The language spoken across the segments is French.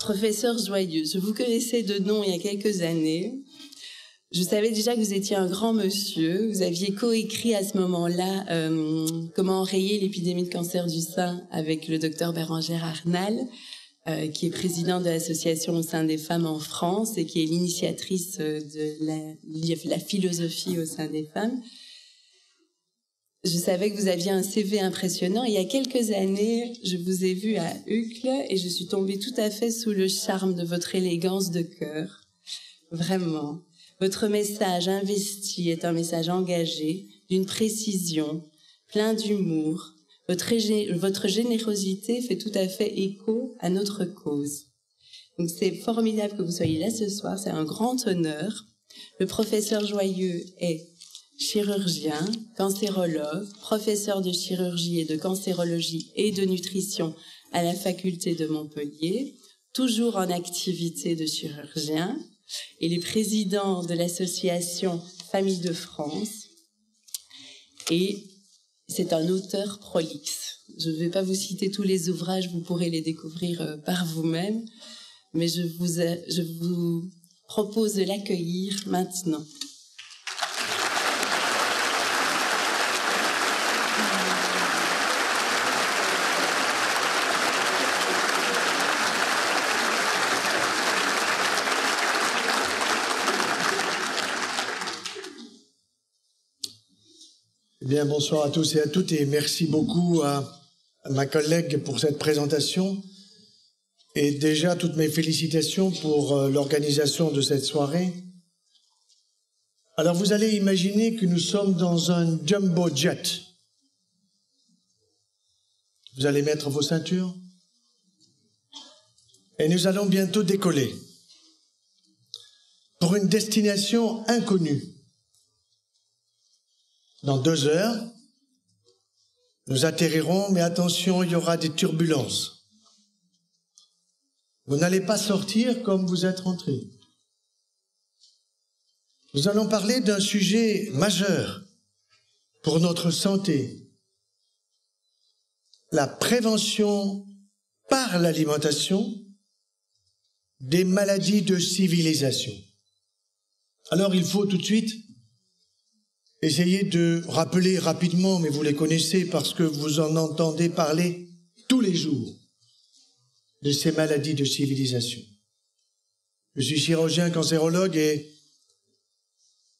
Professeur Joyeux, je vous connaissais de nom il y a quelques années. Je savais déjà que vous étiez un grand monsieur. Vous aviez coécrit à ce moment-là Comment enrayer l'épidémie de cancer du sein avec le docteur Bérengère Arnal, qui est président de l'association au sein des femmes en France et qui est l'initiatrice de la philosophie au sein des femmes. Je savais que vous aviez un CV impressionnant. Il y a quelques années, je vous ai vu à Uccle et je suis tombée tout à fait sous le charme de votre élégance de cœur. Vraiment. Votre message investi est un message engagé, d'une précision, plein d'humour. Votre générosité fait tout à fait écho à notre cause. Donc c'est formidable que vous soyez là ce soir, c'est un grand honneur. Le professeur Joyeux est chirurgien, cancérologue, professeur de chirurgie et de cancérologie et de nutrition à la faculté de Montpellier, toujours en activité de chirurgien. Il est président de l'association Famille de France et c'est un auteur prolixe. Je ne vais pas vous citer tous les ouvrages, vous pourrez les découvrir par vous-même, mais je vous propose de l'accueillir maintenant. Bien, bonsoir à tous et à toutes et merci beaucoup à ma collègue pour cette présentation et déjà toutes mes félicitations pour l'organisation de cette soirée. Alors vous allez imaginer que nous sommes dans un jumbo jet. Vous allez mettre vos ceintures et nous allons bientôt décoller pour une destination inconnue. Dans 2 heures, nous atterrirons, mais attention, il y aura des turbulences. Vous n'allez pas sortir comme vous êtes rentrés. Nous allons parler d'un sujet majeur pour notre santé. La prévention par l'alimentation des maladies de civilisation. Alors il faut tout de suite essayez de rappeler rapidement, mais vous les connaissez parce que vous en entendez parler tous les jours, de ces maladies de civilisation. Je suis chirurgien cancérologue et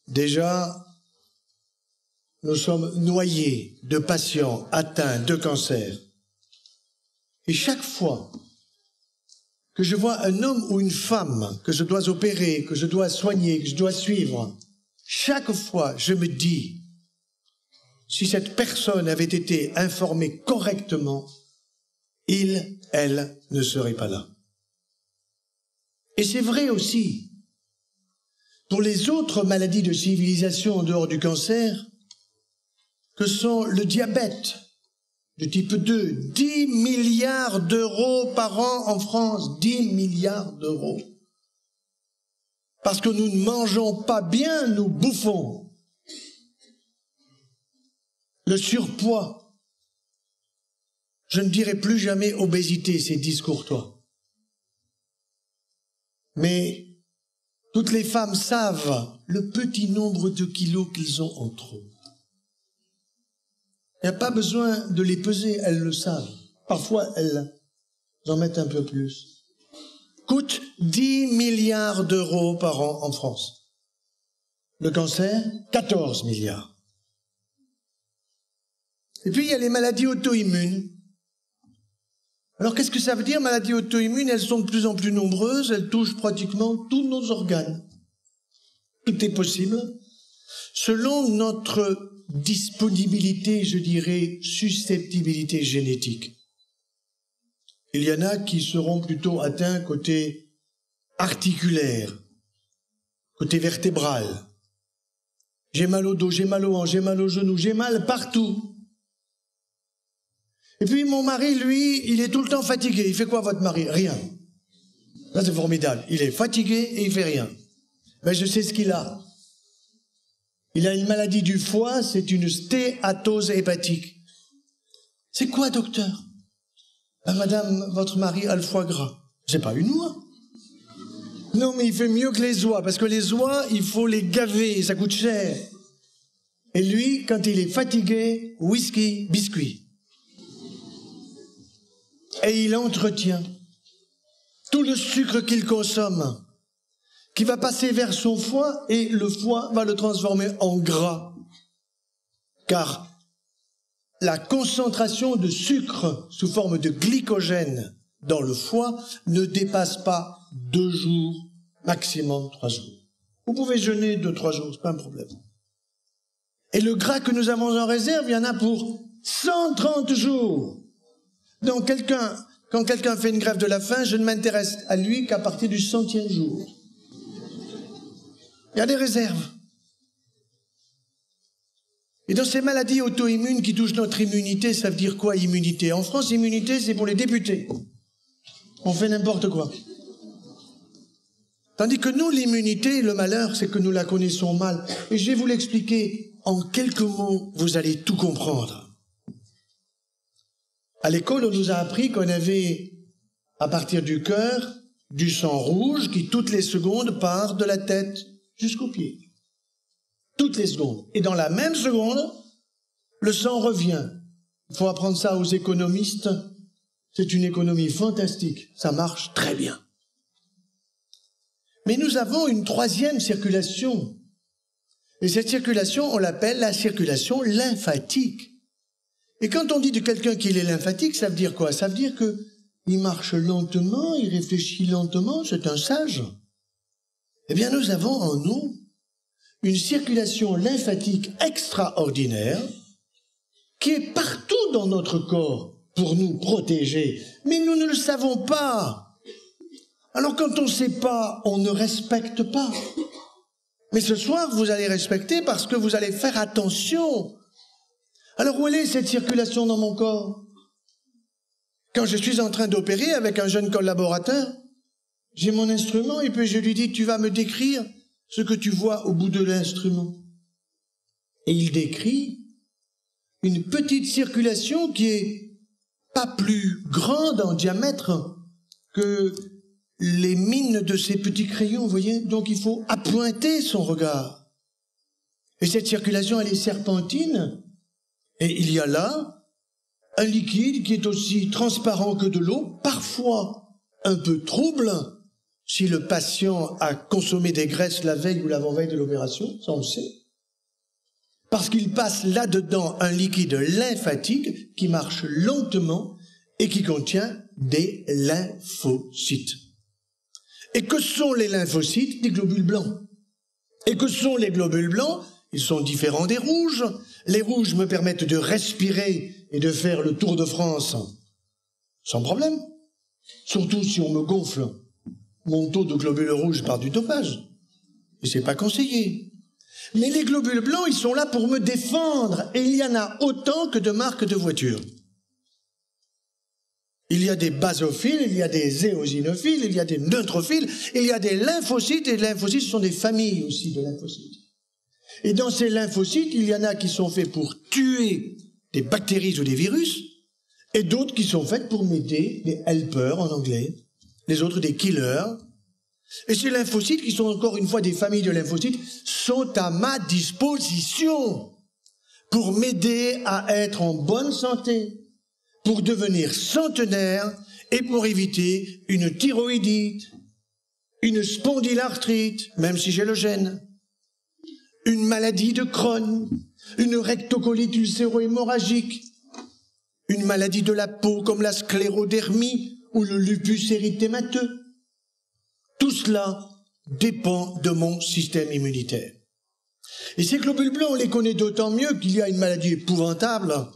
déjà, nous sommes noyés de patients atteints de cancer. Et chaque fois que je vois un homme ou une femme que je dois opérer, que je dois soigner, que je dois suivre, chaque fois, je me dis, si cette personne avait été informée correctement, il, elle, ne serait pas là. Et c'est vrai aussi pour les autres maladies de civilisation en dehors du cancer, que sont le diabète de type 2, 10 milliards d'euros par an en France, 10 milliards d'euros. Parce que nous ne mangeons pas bien, nous bouffons. Le surpoids. Je ne dirai plus jamais obésité, c'est discourtois. Mais toutes les femmes savent le petit nombre de kilos qu'ils ont en trop. Il n'y a pas besoin de les peser, elles le savent. Parfois, elles en mettent un peu plus. Coûte 10 milliards d'euros par an en France. Le cancer, 14 milliards. Et puis, il y a les maladies auto-immunes. Alors, qu'est-ce que ça veut dire, maladies auto-immunes? Elles sont de plus en plus nombreuses, elles touchent pratiquement tous nos organes. Tout est possible. Selon notre disponibilité, je dirais, susceptibilité génétique. Il y en a qui seront plutôt atteints côté articulaire, côté vertébral. J'ai mal au dos, j'ai mal au hanche, j'ai mal au genou, j'ai mal partout. Et puis mon mari, lui, il est tout le temps fatigué. Il fait quoi votre mari? Rien. Ça c'est formidable. Il est fatigué et il fait rien. Mais je sais ce qu'il a. Il a une maladie du foie, c'est une stéatose hépatique. C'est quoi, docteur? Ben, madame, votre mari a le foie gras. C'est pas une oie. Non, mais il fait mieux que les oies, parce que les oies, il faut les gaver, ça coûte cher. Et lui, quand il est fatigué, whisky, biscuit. Et il entretient tout le sucre qu'il consomme, qui va passer vers son foie, et le foie va le transformer en gras. Car la concentration de sucre sous forme de glycogène dans le foie ne dépasse pas 2 jours, maximum 3 jours. Vous pouvez jeûner 2-3 jours, c'est pas un problème. Et le gras que nous avons en réserve, il y en a pour 130 jours. Donc quand quelqu'un fait une grève de la faim, je ne m'intéresse à lui qu'à partir du 100e jour. Il y a des réserves. Et dans ces maladies auto-immunes qui touchent notre immunité, ça veut dire quoi, immunité? En France, immunité, c'est pour les députés. On fait n'importe quoi. Tandis que nous, l'immunité, le malheur, c'est que nous la connaissons mal. Et je vais vous l'expliquer en quelques mots, vous allez tout comprendre. À l'école, on nous a appris qu'on avait, à partir du cœur, du sang rouge qui, toutes les secondes, part de la tête jusqu'aux pieds. Toutes les secondes. Et dans la même seconde, le sang revient. Il faut apprendre ça aux économistes. C'est une économie fantastique. Ça marche très bien. Mais nous avons une 3e circulation. Et cette circulation, on l'appelle la circulation lymphatique. Et quand on dit de quelqu'un qu'il est lymphatique, ça veut dire quoi? Ça veut dire qu'il marche lentement, il réfléchit lentement, c'est un sage. Eh bien, nous avons en nous une circulation lymphatique extraordinaire qui est partout dans notre corps pour nous protéger. Mais nous ne le savons pas. Alors quand on ne sait pas, on ne respecte pas. Mais ce soir, vous allez respecter parce que vous allez faire attention. Alors où est cette circulation dans mon corps? Quand je suis en train d'opérer avec un jeune collaborateur, j'ai mon instrument et puis je lui dis, tu vas me décrire ce que tu vois au bout de l'instrument. Et il décrit une petite circulation qui est pas plus grande en diamètre que les mines de ces petits crayons, vous voyez. Donc il faut appointer son regard. Et cette circulation, elle est serpentine. Et il y a là un liquide qui est aussi transparent que de l'eau, parfois un peu trouble, si le patient a consommé des graisses la veille ou l'avant-veille de l'opération, ça on le sait. Parce qu'il passe là-dedans un liquide lymphatique qui marche lentement et qui contient des lymphocytes. Et que sont les lymphocytes? Des globules blancs. Et que sont les globules blancs? Ils sont différents des rouges. Les rouges me permettent de respirer et de faire le Tour de France sans problème. Surtout si on me gonfle mon taux de globules rouges par du dopage. Et c'est pas conseillé. Mais les globules blancs, ils sont là pour me défendre. Et il y en a autant que de marques de voitures. Il y a des basophiles, il y a des éosinophiles, il y a des neutrophiles, il y a des lymphocytes, et les lymphocytes sont des familles aussi de lymphocytes. Et dans ces lymphocytes, il y en a qui sont faits pour tuer des bactéries ou des virus, et d'autres qui sont faits pour m'aider, des helpers en anglais, les autres des killers. Et ces lymphocytes, qui sont encore une fois des familles de lymphocytes, sont à ma disposition pour m'aider à être en bonne santé, pour devenir centenaire et pour éviter une thyroïdite, une spondylarthrite, même si j'ai le gène, une maladie de Crohn, une rectocolite ulcéro-hémorragique, une maladie de la peau comme la sclérodermie ou le lupus érythémateux. Tout cela dépend de mon système immunitaire. Et ces globules blancs, on les connaît d'autant mieux qu'il y a une maladie épouvantable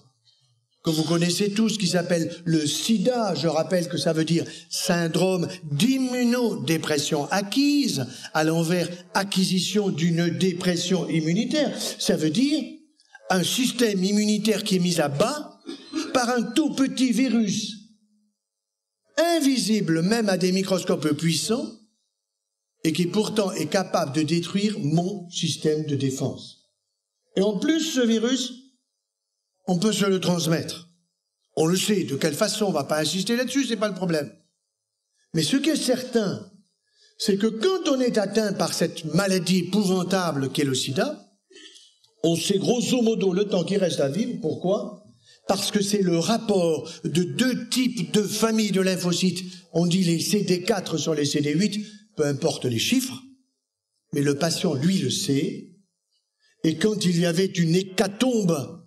que vous connaissez tous, qui s'appelle le sida. Je rappelle que ça veut dire syndrome d'immunodépression acquise, à l'envers acquisition d'une dépression immunitaire. Ça veut dire un système immunitaire qui est mis à bas par un tout petit virus, invisible même à des microscopes puissants, et qui pourtant est capable de détruire mon système de défense. Et en plus, ce virus, on peut se le transmettre. On le sait, de quelle façon, on ne va pas insister là-dessus, c'est pas le problème. Mais ce qui est certain, c'est que quand on est atteint par cette maladie épouvantable qu'est le sida, on sait grosso modo le temps qui reste à vivre. Pourquoi? Parce que c'est le rapport de deux types de familles de lymphocytes. On dit les CD4 sur les CD8, peu importe les chiffres, mais le patient, lui, le sait. Et quand il y avait une hécatombe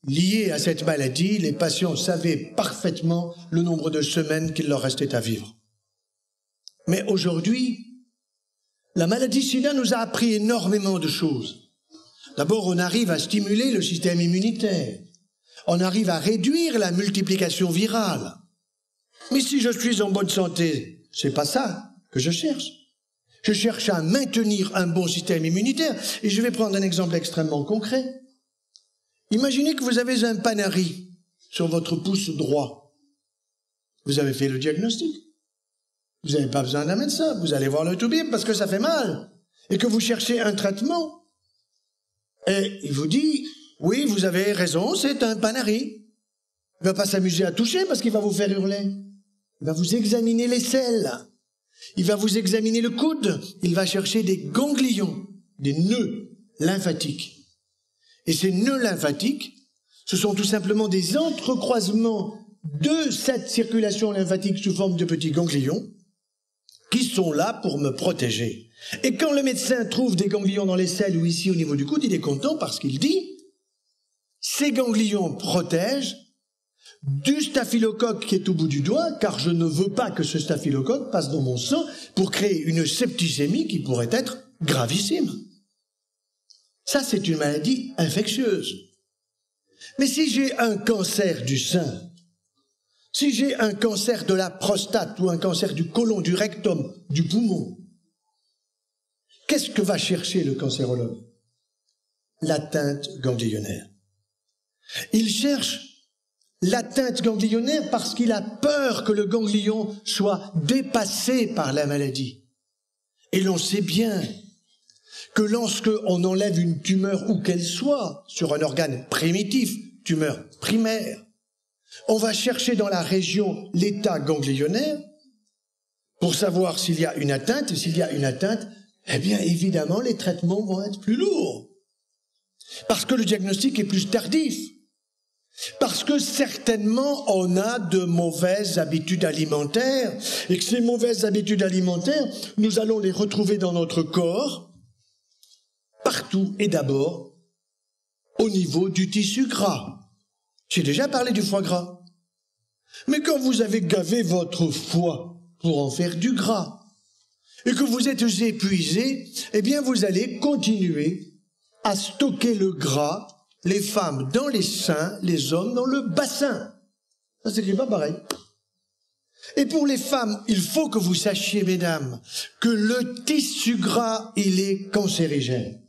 liée à cette maladie, les patients savaient parfaitement le nombre de semaines qu'il leur restait à vivre. Mais aujourd'hui, la maladie sida nous a appris énormément de choses. D'abord, on arrive à stimuler le système immunitaire. On arrive à réduire la multiplication virale. Mais si je suis en bonne santé, c'est pas ça que je cherche. Je cherche à maintenir un bon système immunitaire. Et je vais prendre un exemple extrêmement concret. Imaginez que vous avez un panari sur votre pouce droit. Vous avez fait le diagnostic. Vous n'avez pas besoin d'un médecin. Vous allez voir le toubib parce que ça fait mal. Et que vous cherchez un traitement. Et il vous dit, oui, vous avez raison, c'est un panari. Il ne va pas s'amuser à toucher parce qu'il va vous faire hurler. Il va vous examiner les selles. Il va vous examiner le coude. Il va chercher des ganglions, des nœuds lymphatiques. Et ces nœuds lymphatiques, ce sont tout simplement des entrecroisements de cette circulation lymphatique sous forme de petits ganglions qui sont là pour me protéger. Et quand le médecin trouve des ganglions dans les selles ou ici au niveau du coude, il est content parce qu'il dit « Ces ganglions protègent du staphylocoque qui est au bout du doigt, car je ne veux pas que ce staphylocoque passe dans mon sang pour créer une septicémie qui pourrait être gravissime. » Ça, c'est une maladie infectieuse. Mais si j'ai un cancer du sein, si j'ai un cancer de la prostate ou un cancer du côlon, du rectum, du poumon, qu'est-ce que va chercher le cancérologue? L'atteinte ganglionnaire. Il cherche l'atteinte ganglionnaire parce qu'il a peur que le ganglion soit dépassé par la maladie. Et l'on sait bien que lorsque on enlève une tumeur où qu'elle soit, sur un organe primitif, tumeur primaire, on va chercher dans la région l'état ganglionnaire pour savoir s'il y a une atteinte. Et s'il y a une atteinte, eh bien, évidemment, les traitements vont être plus lourds. Parce que le diagnostic est plus tardif. Parce que certainement, on a de mauvaises habitudes alimentaires. Et que ces mauvaises habitudes alimentaires, nous allons les retrouver dans notre corps, partout et d'abord, au niveau du tissu gras. J'ai déjà parlé du foie gras. Mais quand vous avez gavé votre foie pour en faire du gras, et que vous êtes épuisé, eh bien vous allez continuer à stocker le gras, les femmes dans les seins, les hommes dans le bassin. Ça s'écrit pas pareil. Et pour les femmes, il faut que vous sachiez, mesdames, que le tissu gras, il est cancérigène.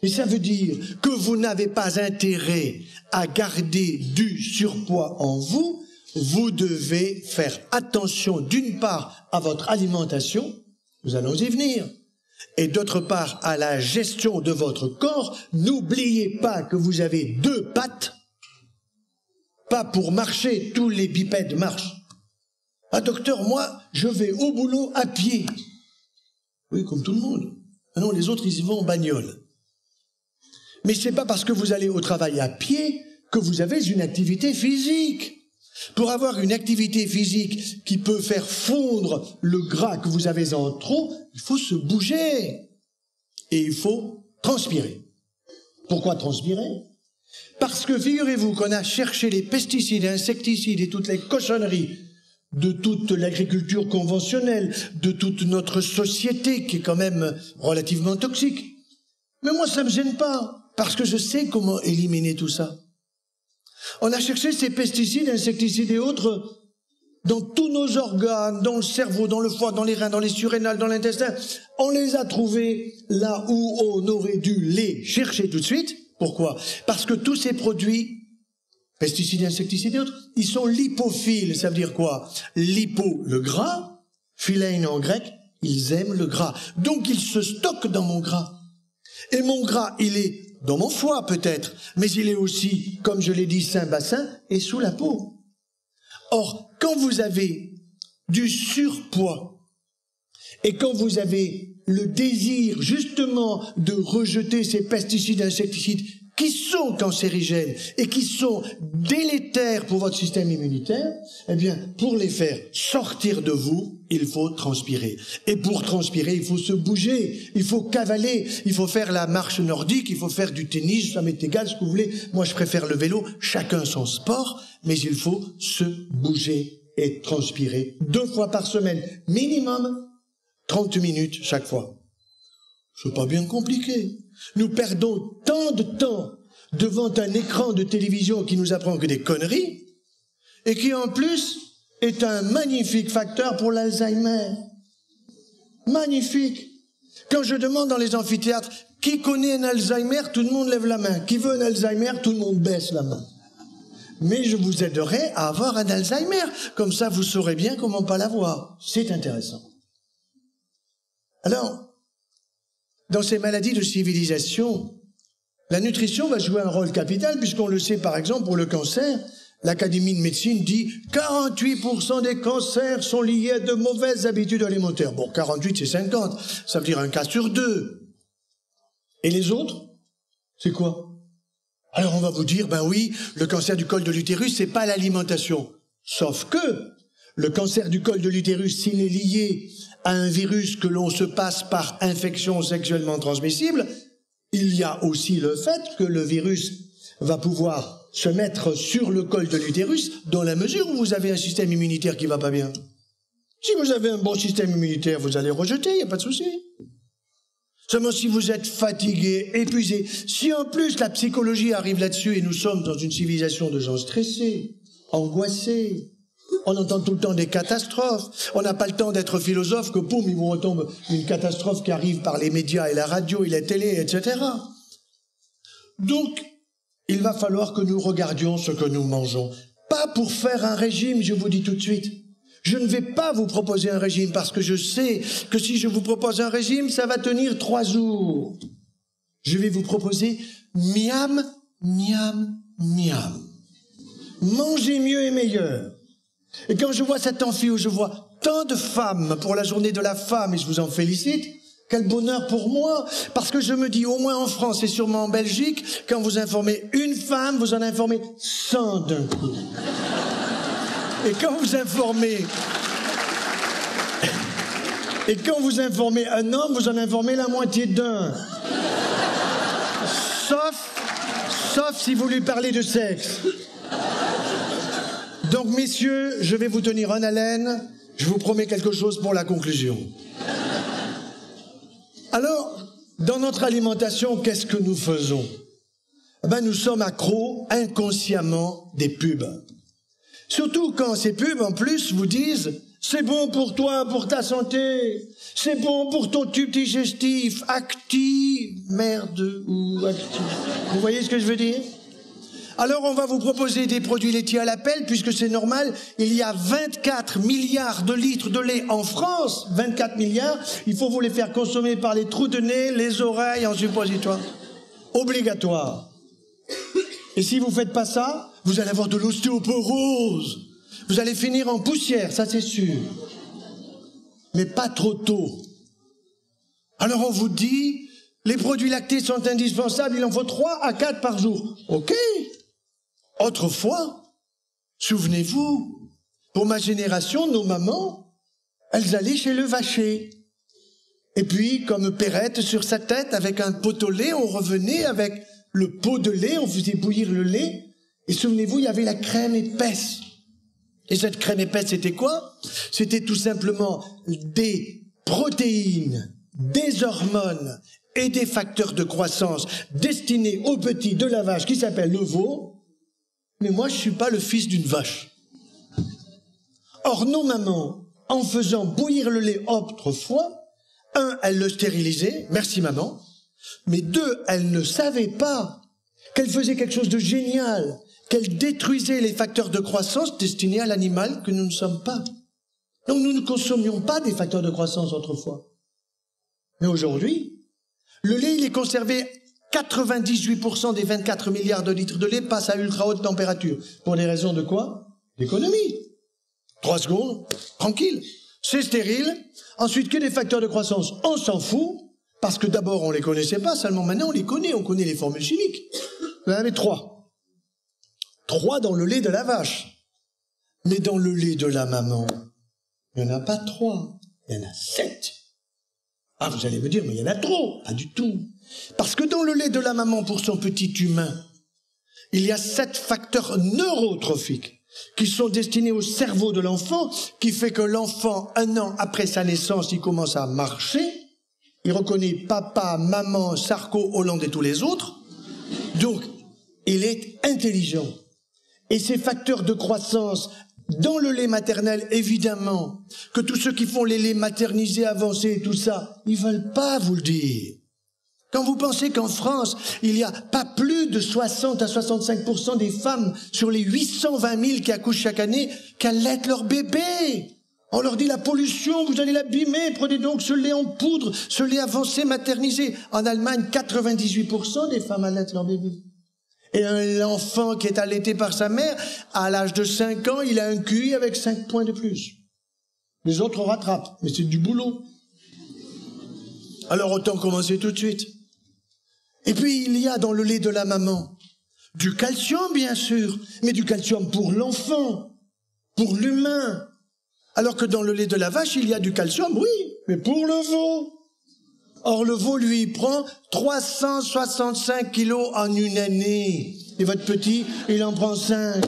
Et ça veut dire que vous n'avez pas intérêt à garder du surpoids en vous. Vous devez faire attention d'une part à votre alimentation, nous allons y venir, et d'autre part à la gestion de votre corps. N'oubliez pas que vous avez deux pattes, pas pour marcher, tous les bipèdes marchent. Ah docteur, moi je vais au boulot à pied. Oui, comme tout le monde. Ah non, les autres ils y vont en bagnole. Mais c'est pas parce que vous allez au travail à pied que vous avez une activité physique. Pour avoir une activité physique qui peut faire fondre le gras que vous avez en trop, il faut se bouger. Et il faut transpirer. Pourquoi transpirer? Parce que figurez-vous qu'on a cherché les pesticides, insecticides et toutes les cochonneries de toute l'agriculture conventionnelle, de toute notre société qui est quand même relativement toxique. Mais moi, ça me gêne pas. Parce que je sais comment éliminer tout ça. On a cherché ces pesticides, insecticides et autres dans tous nos organes, dans le cerveau, dans le foie, dans les reins, dans les surrénales, dans l'intestin. On les a trouvés là où on aurait dû les chercher tout de suite. Pourquoi? Parce que tous ces produits, pesticides, insecticides et autres, ils sont lipophiles. Ça veut dire quoi? Lipo, le gras, philein en grec, ils aiment le gras. Donc ils se stockent dans mon gras. Et mon gras, il est dans mon foie peut-être, mais il est aussi, comme je l'ai dit, sein bassin et sous la peau. Or, quand vous avez du surpoids. Et quand vous avez le désir justement de rejeter ces pesticides, insecticides qui sont cancérigènes et qui sont délétères pour votre système immunitaire, eh bien, pour les faire sortir de vous, il faut transpirer. Et pour transpirer, il faut se bouger, il faut cavaler, il faut faire la marche nordique, il faut faire du tennis, ça m'est égal ce que vous voulez. Moi, je préfère le vélo, chacun son sport, mais il faut se bouger et transpirer 2 fois par semaine, minimum 30 minutes chaque fois. C'est pas bien compliqué. Nous perdons tant de temps devant un écran de télévision qui nous apprend que des conneries et qui en plus est un magnifique facteur pour l'Alzheimer. Magnifique. Quand je demande dans les amphithéâtres qui connaît un Alzheimer, tout le monde lève la main. Qui veut un Alzheimer, tout le monde baisse la main. Mais je vous aiderai à avoir un Alzheimer. Comme ça, vous saurez bien comment pas l'avoir. C'est intéressant. Alors, dans ces maladies de civilisation, la nutrition va jouer un rôle capital, puisqu'on le sait par exemple pour le cancer. L'Académie de médecine dit 48% des cancers sont liés à de mauvaises habitudes alimentaires. Bon, 48 c'est 50, ça veut dire un cas sur 2. Et les autres, c'est quoi? Alors on va vous dire, ben oui, le cancer du col de l'utérus, c'est pas l'alimentation. Sauf que le cancer du col de l'utérus, s'il est lié à un virus que l'on se passe par infection sexuellement transmissible, il y a aussi le fait que le virus va pouvoir se mettre sur le col de l'utérus dans la mesure où vous avez un système immunitaire qui va pas bien. Si vous avez un bon système immunitaire, vous allez rejeter, il n'y a pas de souci. Seulement si vous êtes fatigué, épuisé, si en plus la psychologie arrive là-dessus et nous sommes dans une civilisation de gens stressés, angoissés, on entend tout le temps des catastrophes. On n'a pas le temps d'être philosophe que poum, il vous retombe une catastrophe qui arrive par les médias et la radio et la télé, etc. Donc, il va falloir que nous regardions ce que nous mangeons. Pas pour faire un régime, je vous dis tout de suite. Je ne vais pas vous proposer un régime parce que je sais que si je vous propose un régime, ça va tenir 3 jours. Je vais vous proposer miam, miam, miam. Mangez mieux et meilleur. Et quand je vois cet amphi où je vois tant de femmes pour la journée de la femme, et je vous en félicite, quel bonheur pour moi, parce que je me dis, au moins en France et sûrement en Belgique, quand vous informez une femme, vous en informez 100 d'un coup. Et quand vous informez un homme, vous en informez la moitié d'un. Sauf si vous lui parlez de sexe. Donc, messieurs, je vais vous tenir en haleine. Je vous promets quelque chose pour la conclusion. Alors, dans notre alimentation, qu'est-ce que nous faisons? Ben, nous sommes accros inconsciemment des pubs. Surtout quand ces pubs, en plus, vous disent « c'est bon pour toi, pour ta santé, c'est bon pour ton tube digestif, Acti, merde ou Acti ». Vous voyez ce que je veux dire? Alors on va vous proposer des produits laitiers à l'appel, puisque c'est normal, il y a 24 milliards de litres de lait en France, 24 milliards, il faut vous les faire consommer par les trous de nez, les oreilles en suppositoire. Obligatoire. Et si vous ne faites pas ça, vous allez avoir de l'ostéoporose. Vous allez finir en poussière, ça c'est sûr. Mais pas trop tôt. Alors on vous dit, les produits lactés sont indispensables, il en faut 3 à 4 par jour. Ok. Autrefois, souvenez-vous, pour ma génération, nos mamans, elles allaient chez le vacher. Et puis, comme Perrette sur sa tête, avec un pot au lait, on revenait avec le pot de lait, on faisait bouillir le lait, et souvenez-vous, il y avait la crème épaisse. Et cette crème épaisse, c'était quoi? C'était tout simplement des protéines, des hormones et des facteurs de croissance destinés aux petits de la vache qui s'appelle le veau. Mais moi, je ne suis pas le fils d'une vache. Or, nos mamans, en faisant bouillir le lait autrefois, 1, elles le stérilisaient, merci maman, mais 2, elles ne savaient pas qu'elles faisaient quelque chose de génial, qu'elles détruisaient les facteurs de croissance destinés à l'animal que nous ne sommes pas. Donc, nous ne consommions pas des facteurs de croissance autrefois. Mais aujourd'hui, le lait, il est conservé 98% des 24 milliards de litres de lait passent à ultra haute température. Pour des raisons de quoi? D'économie. 3 secondes, tranquille. C'est stérile. Ensuite, que des facteurs de croissance, on s'en fout. Parce que d'abord, on les connaissait pas, seulement maintenant, on les connaît. On connaît les formules chimiques. Vous en avez 3. 3 dans le lait de la vache. Mais dans le lait de la maman, il n'y en a pas 3. Il y en a 7. Ah, vous allez me dire, mais il y en a trop. Pas du tout. Parce que dans le lait de la maman, pour son petit humain, il y a 7 facteurs neurotrophiques qui sont destinés au cerveau de l'enfant, qui fait que l'enfant, 1 an après sa naissance, il commence à marcher, il reconnaît papa, maman, Sarko, Hollande et tous les autres, donc il est intelligent. Et ces facteurs de croissance, dans le lait maternel, évidemment, que tous ceux qui font les laits maternisés, avancés et tout ça, ils veulent pas vous le dire. Quand vous pensez qu'en France, il y a pas plus de 60 à 65% des femmes sur les 820 000 qui accouchent chaque année qui allaitent leur bébé. On leur dit la pollution, vous allez l'abîmer, prenez donc ce lait en poudre, ce lait avancé maternisé. En Allemagne, 98% des femmes allaitent leur bébé. Et l'enfant qui est allaité par sa mère, à l'âge de 5 ans, il a un QI avec 5 points de plus. Les autres rattrapent, mais c'est du boulot. Alors autant commencer tout de suite. Et puis il y a dans le lait de la maman du calcium, bien sûr, mais du calcium pour l'enfant, pour l'humain. Alors que dans le lait de la vache, il y a du calcium, oui, mais pour le veau. Or le veau, lui, il prend 365 kilos en une année. Et votre petit, il en prend 5.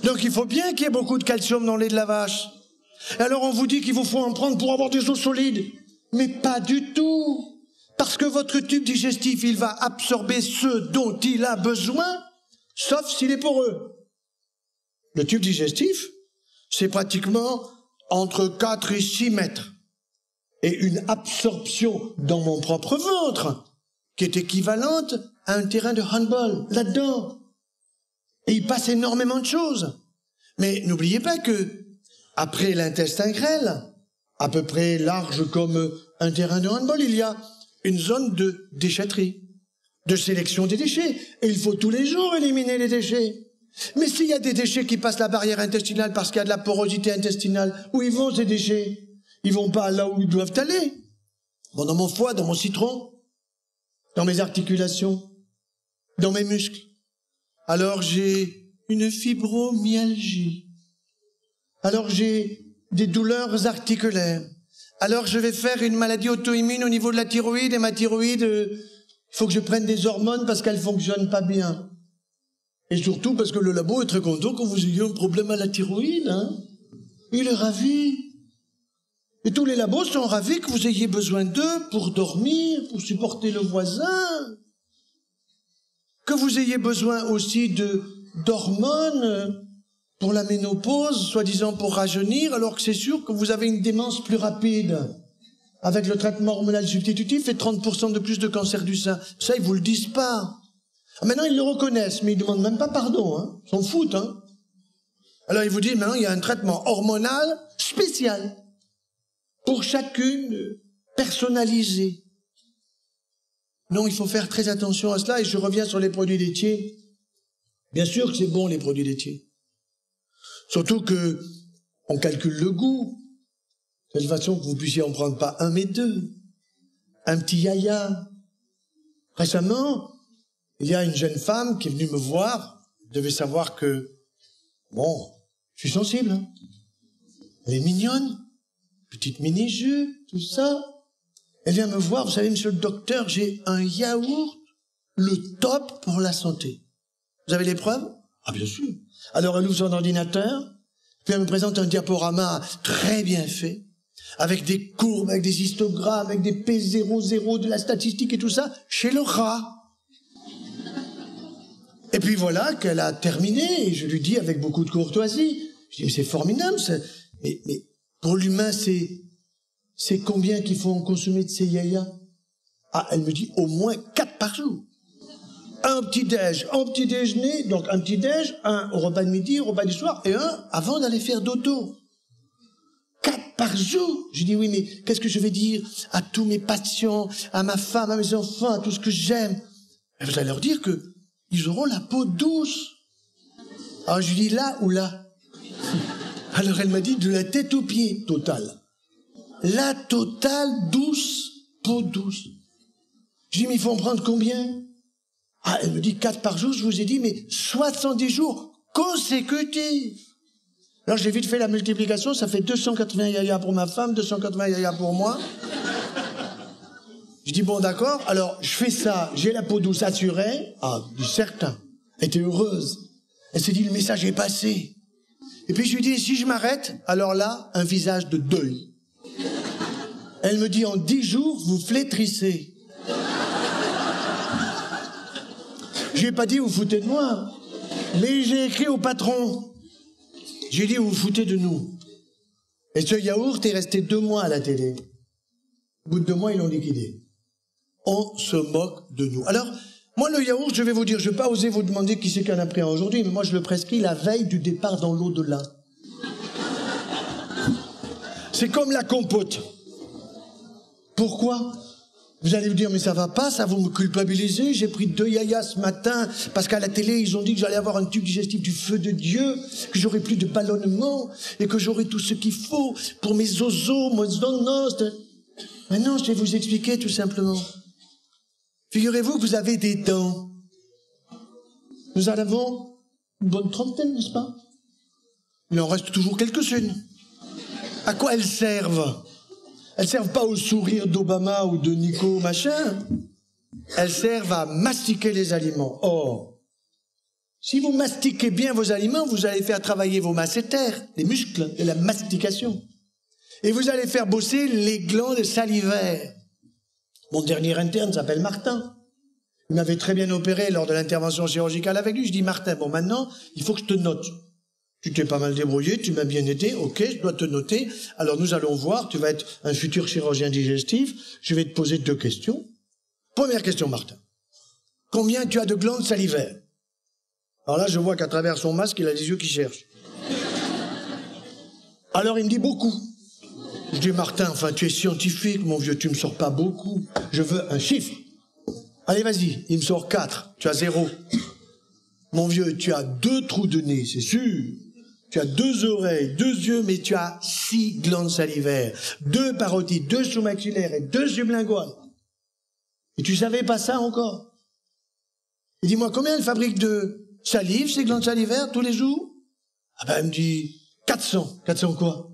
Donc il faut bien qu'il y ait beaucoup de calcium dans le lait de la vache. Et alors on vous dit qu'il vous faut en prendre pour avoir des os solides. Mais pas du tout. Parce que votre tube digestif, il va absorber ce dont il a besoin, sauf s'il est poreux. Le tube digestif, c'est pratiquement entre 4 et 6 mètres. Et une absorption dans mon propre ventre, qui est équivalente à un terrain de handball, là-dedans. Et il passe énormément de choses. Mais n'oubliez pas que, après l'intestin grêle, à peu près large comme un terrain de handball, il y a une zone de déchetterie, de sélection des déchets. Et il faut tous les jours éliminer les déchets. Mais s'il y a des déchets qui passent la barrière intestinale parce qu'il y a de la porosité intestinale, où ils vont ces déchets? Ils vont pas là où ils doivent aller. Bon, dans mon foie, dans mon citron, dans mes articulations, dans mes muscles. Alors j'ai une fibromyalgie. Alors j'ai des douleurs articulaires. Alors je vais faire une maladie auto-immune au niveau de la thyroïde, et ma thyroïde, il faut que je prenne des hormones parce qu'elle fonctionne pas bien. Et surtout parce que le labo est très content que vous ayez un problème à la thyroïde, hein. Il est ravi. Et tous les labos sont ravis que vous ayez besoin d'eux pour dormir, pour supporter le voisin. Que vous ayez besoin aussi d'hormones pour la ménopause, soi-disant pour rajeunir, alors que c'est sûr que vous avez une démence plus rapide. Avec le traitement hormonal substitutif et 30% de plus de cancer du sein. Ça, ils vous le disent pas. Maintenant, ils le reconnaissent, mais ils demandent même pas pardon, hein. Ils s'en foutent, hein. Alors, ils vous disent, maintenant, il y a un traitement hormonal spécial. Pour chacune, personnalisé. Non, il faut faire très attention à cela, et je reviens sur les produits laitiers. Bien sûr que c'est bon, les produits laitiers. Surtout que on calcule le goût, de telle façon que vous puissiez en prendre pas 1 mais 2. Un petit yaya. Récemment, il y a une jeune femme qui est venue me voir, elle devait savoir que, bon, je suis sensible, hein. Elle est mignonne. Petite mini-jupe, tout ça. Elle vient me voir, vous savez, monsieur le docteur, j'ai un yaourt, le top pour la santé. Vous avez les preuves? Ah, bien sûr. Alors elle ouvre son ordinateur, puis elle me présente un diaporama très bien fait, avec des courbes, avec des histogrammes, avec des P00, de la statistique et tout ça, chez le rat. Et puis voilà qu'elle a terminé, et je lui dis avec beaucoup de courtoisie, je dis, mais c'est formidable, mais pour l'humain, c'est combien qu'il faut en consommer de ces yayas? Ah, elle me dit au moins 4 par jour. Un petit-déj, un petit déjeuner, donc un petit-déj, un au repas de midi, au repas du soir, et un avant d'aller faire dodo. 4 par jour. Je dis oui, mais qu'est-ce que je vais dire à tous mes patients, à ma femme, à mes enfants, à tout ce que j'aime? Et vous allez leur dire que ils auront la peau douce. Alors je lui dis là ou là? Alors elle m'a dit de la tête aux pieds, totale. La totale, douce, peau douce. Je dis, mais il faut en prendre combien? Ah, elle me dit 4 par jour, je vous ai dit, mais 70 jours consécutifs. Alors j'ai vite fait la multiplication, ça fait 280 yaya pour ma femme, 280 yaya pour moi. Je dis, bon d'accord, alors je fais ça, j'ai la peau douce assurée. Ah, certain. Elle était heureuse. Elle s'est dit, le message est passé. Et puis je lui dis, si je m'arrête, alors là, un visage de deuil. Elle me dit, en 10 jours, vous flétrissez. Je lui ai pas dit, vous foutez de moi. Mais j'ai écrit au patron. J'ai dit, vous vous foutez de nous. Et ce yaourt est resté 2 mois à la télé. Au bout de 2 mois, ils l'ont liquidé. On se moque de nous. Alors, moi, le yaourt, je vais vous dire, je vais pas oser vous demander qui c'est qui en a pris un aujourd'hui, mais moi, je le prescris la veille du départ dans l'au-delà. C'est comme la compote. Pourquoi? Vous allez me dire, mais ça va pas, ça vous me culpabilisez. J'ai pris 2 yayas ce matin, parce qu'à la télé, ils ont dit que j'allais avoir un tube digestif du feu de Dieu, que j'aurais plus de ballonnement, et que j'aurais tout ce qu'il faut pour mes zozos, moi, non. Maintenant, je vais vous expliquer tout simplement. Figurez-vous que vous avez des dents. Nous en avons une bonne trentaine, n'est-ce pas? Il en reste toujours quelques-unes. À quoi elles servent? Elles servent pas au sourire d'Obama ou de Nico machin. Elles servent à mastiquer les aliments. Or, si vous mastiquez bien vos aliments, vous allez faire travailler vos masséters, les muscles de la mastication. Et vous allez faire bosser les glandes salivaires. Mon dernier interne s'appelle Martin. Il m'avait très bien opéré lors de l'intervention chirurgicale avec lui. Je dis, Martin, bon maintenant, il faut que je te note. Tu t'es pas mal débrouillé, tu m'as bien aidé, ok, je dois te noter. Alors nous allons voir, tu vas être un futur chirurgien digestif. Je vais te poser 2 questions. Première question, Martin. Combien tu as de glandes salivaires? Alors là, je vois qu'à travers son masque, il a des yeux qui cherchent. Alors il me dit beaucoup. Je dis, Martin, enfin tu es scientifique, mon vieux, tu me sors pas beaucoup. Je veux un chiffre. Allez, vas-y, il me sort 4, tu as 0. Mon vieux, tu as 2 trous de nez, c'est sûr. Tu as 2 oreilles, 2 yeux, mais tu as 6 glandes salivaires, 2 parotides, 2 sous-maxillaires et 2 sublinguales. Et tu savais pas ça encore? Et dis-moi, combien elles fabriquent de salive, ces glandes salivaires, tous les jours? Ah ben, elle me dit, 400. 400 quoi?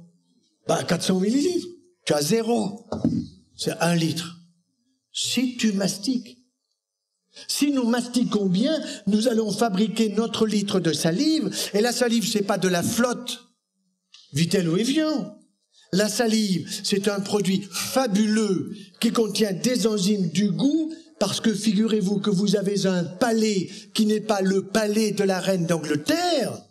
Ben, 400 millilitres. Tu as 0. C'est 1 litre. Si tu mastiques. Si nous mastiquons bien, nous allons fabriquer notre litre de salive. Et la salive, c'est pas de la flotte. Vitel ou Evian. La salive, c'est un produit fabuleux qui contient des enzymes du goût, parce que figurez-vous que vous avez un palais qui n'est pas le palais de la reine d'Angleterre.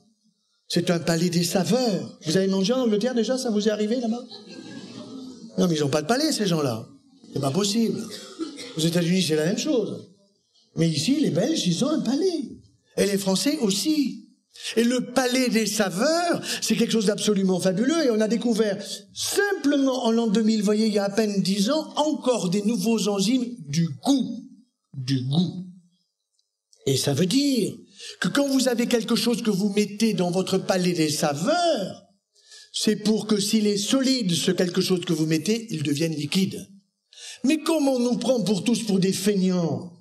C'est un palais des saveurs. Vous avez mangé en Angleterre déjà? Ça vous est arrivé là-bas? Non, mais ils n'ont pas de palais, ces gens-là. C'est pas possible. Aux États-Unis, c'est la même chose. Mais ici, les Belges, ils ont un palais. Et les Français aussi. Et le palais des saveurs, c'est quelque chose d'absolument fabuleux. Et on a découvert, simplement en l'an 2000, vous voyez, il y a à peine 10 ans, encore des nouveaux enzymes du goût. Du goût. Et ça veut dire que quand vous avez quelque chose que vous mettez dans votre palais des saveurs, c'est pour que s'il est solide, ce quelque chose que vous mettez, il devienne liquide. Mais comme on nous prend pour tous pour des feignants,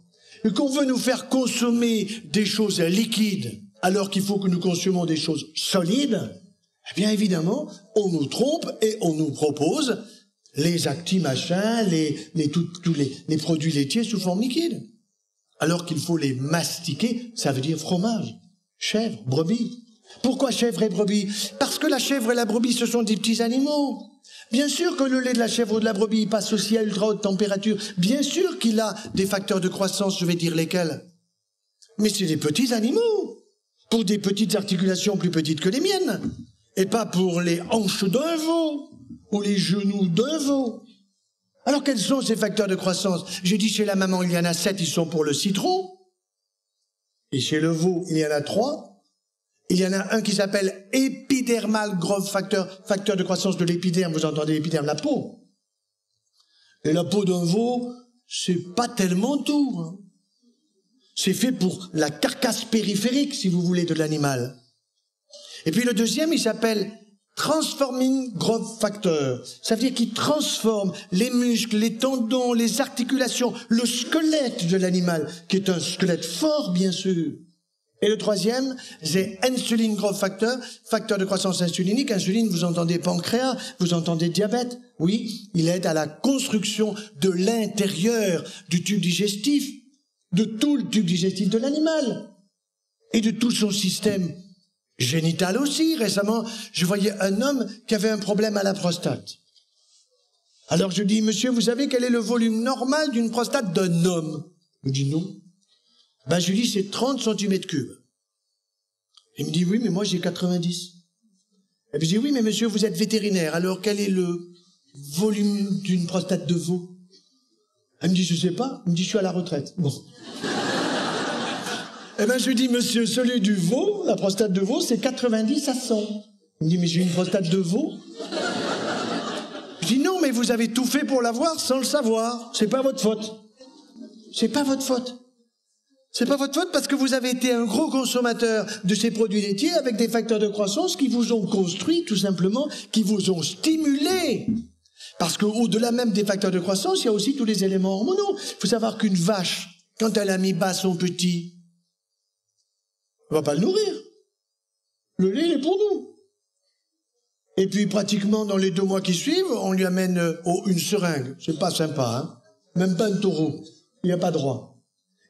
et qu'on veut nous faire consommer des choses liquides, alors qu'il faut que nous consommions des choses solides, eh bien évidemment, on nous trompe et on nous propose les acti-machins, tous les produits laitiers sous forme liquide. Alors qu'il faut les mastiquer, ça veut dire fromage, chèvre, brebis. Pourquoi chèvre et brebis? Parce que la chèvre et la brebis, ce sont des petits animaux. Bien sûr que le lait de la chèvre ou de la brebis passe aussi à ultra haute température. Bien sûr qu'il a des facteurs de croissance, je vais dire lesquels. Mais c'est des petits animaux, pour des petites articulations plus petites que les miennes, et pas pour les hanches d'un veau, ou les genoux d'un veau. Alors quels sont ces facteurs de croissance? J'ai dit chez la maman, il y en a 7, ils sont pour le citron. Et chez le veau, il y en a 3. Il y en a un qui s'appelle épidermal growth factor, facteur de croissance de l'épiderme. Vous entendez l'épiderme, la peau. Et la peau d'un veau, c'est pas tellement tout. Hein. C'est fait pour la carcasse périphérique, si vous voulez, de l'animal. Et puis le deuxième, il s'appelle Transforming Growth Factor. Ça veut dire qu'il transforme les muscles, les tendons, les articulations, le squelette de l'animal, qui est un squelette fort, bien sûr. Et le troisième, c'est Insulin Growth Factor, facteur de croissance insulinique. Insuline, vous entendez pancréas, vous entendez diabète. Oui, il aide à la construction de l'intérieur du tube digestif, de tout le tube digestif de l'animal, et de tout son système génital aussi. Récemment, je voyais un homme qui avait un problème à la prostate. Alors je dis, monsieur, vous savez quel est le volume normal d'une prostate d'un homme? Il me dit non. Ben, je lui dis, c'est 30 cm3. Il me dit, oui, mais moi j'ai 90. Et puis je dis, oui, mais monsieur, vous êtes vétérinaire, alors quel est le volume d'une prostate de veau? Elle me dit, je sais pas. Il me dit, je suis à la retraite. Bon. Eh ben, je lui dis, monsieur, celui du veau, la prostate de veau, c'est 90 à 100. Il me dit, mais j'ai une prostate de veau? Je dis, non, mais vous avez tout fait pour l'avoir sans le savoir. C'est pas votre faute. C'est pas votre faute. C'est pas votre faute parce que vous avez été un gros consommateur de ces produits laitiers avec des facteurs de croissance qui vous ont construit, tout simplement, qui vous ont stimulé. Parce qu'au-delà même des facteurs de croissance, il y a aussi tous les éléments hormonaux. Il faut savoir qu'une vache, quand elle a mis bas son petit, on va pas le nourrir. Le lait, il est pour nous. Et puis, pratiquement, dans les 2 mois qui suivent, on lui amène une seringue. C'est pas sympa, hein. Même pas un taureau. Il n'y a pas droit.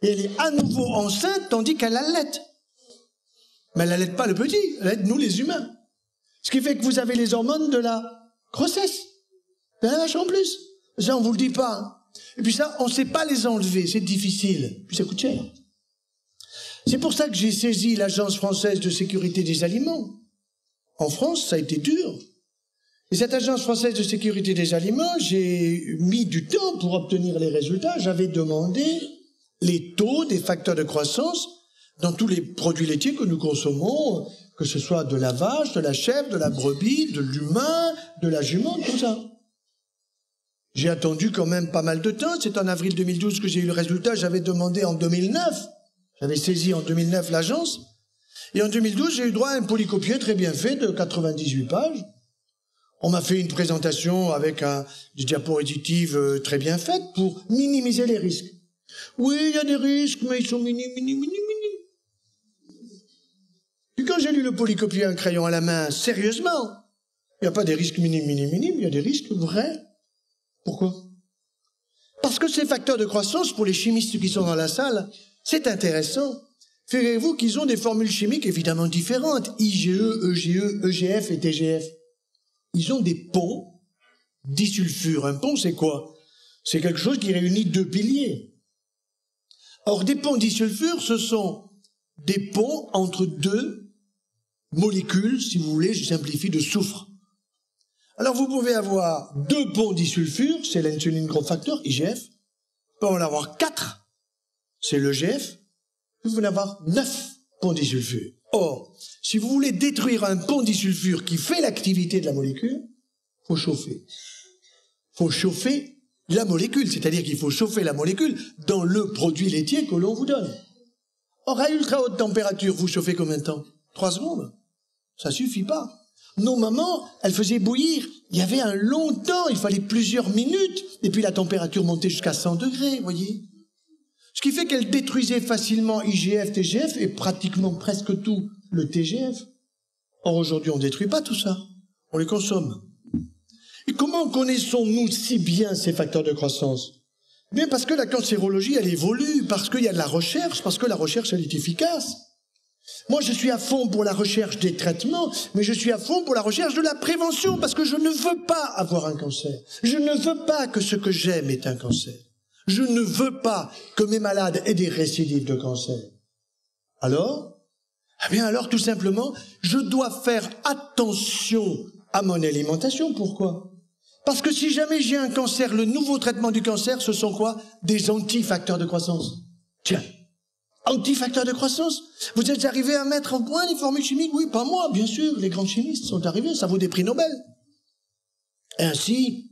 Et elle est à nouveau enceinte, tandis qu'elle allaite. Mais elle n'allaite pas le petit, elle allaite nous, les humains. Ce qui fait que vous avez les hormones de la grossesse. De la vache en plus. Ça, on vous le dit pas, hein. Et puis ça, on ne sait pas les enlever, c'est difficile. Puis ça coûte cher. C'est pour ça que j'ai saisi l'Agence française de sécurité des aliments. En France, ça a été dur. Et cette Agence française de sécurité des aliments, j'ai mis du temps pour obtenir les résultats. J'avais demandé les taux des facteurs de croissance dans tous les produits laitiers que nous consommons, que ce soit de la vache, de la chèvre, de la brebis, de l'humain, de la jument, tout ça. J'ai attendu quand même pas mal de temps. C'est en avril 2012 que j'ai eu le résultat. J'avais demandé en 2009. J'avais saisi en 2009 l'agence. Et en 2012, j'ai eu droit à un polycopier très bien fait de 98 pages. On m'a fait une présentation avec des diapositives très bien faites pour minimiser les risques. Oui, il y a des risques, mais ils sont minimes. Puis quand j'ai lu le polycopier un crayon à la main, sérieusement, il n'y a pas des risques minimes, il y a des risques vrais. Pourquoi? Parce que ces facteurs de croissance, pour les chimistes qui sont dans la salle, c'est intéressant. Figurez-vous qu'ils ont des formules chimiques évidemment différentes. IgE, EGE, EGF et TGF. Ils ont des ponts disulfure. Un pont, c'est quoi? C'est quelque chose qui réunit 2 piliers. Or, des ponts disulfure, ce sont des ponts entre 2 molécules, si vous voulez, je simplifie, de soufre. Alors, vous pouvez avoir 2 ponts disulfure, c'est l'insuline growth factor, IGF. Vous pouvez en avoir 4, c'est l'EGF. Vous pouvez en avoir 9 ponts disulfure. Or, si vous voulez détruire un pont disulfure qui fait l'activité de la molécule, il faut chauffer. Il faut chauffer la molécule, c'est-à-dire qu'il faut chauffer la molécule dans le produit laitier que l'on vous donne. Or, à ultra haute température, vous chauffez combien de temps? 3 secondes. Ça suffit pas. Nos mamans, elles faisaient bouillir. Il y avait un long temps, il fallait plusieurs minutes. Et puis la température montait jusqu'à 100 degrés, vous voyez. Ce qui fait qu'elle détruisait facilement IGF, TGF et pratiquement presque tout le TGF. Or, aujourd'hui, on ne détruit pas tout ça. On les consomme. Et comment connaissons-nous si bien ces facteurs de croissance? Bien parce que la cancérologie, elle évolue, parce qu'il y a de la recherche, parce que la recherche, elle est efficace. Moi, je suis à fond pour la recherche des traitements, mais je suis à fond pour la recherche de la prévention, parce que je ne veux pas avoir un cancer. Je ne veux pas que ce que j'aime ait un cancer. Je ne veux pas que mes malades aient des récidives de cancer. Alors, eh bien alors, tout simplement, je dois faire attention à mon alimentation. Pourquoi? Parce que si jamais j'ai un cancer, le nouveau traitement du cancer, ce sont quoi? Des antifacteurs de croissance. Tiens, antifacteurs de croissance. Vous êtes arrivés à mettre au point les formules chimiques? Oui, pas moi, bien sûr. Les grands chimistes sont arrivés, ça vaut des prix Nobel. Ainsi,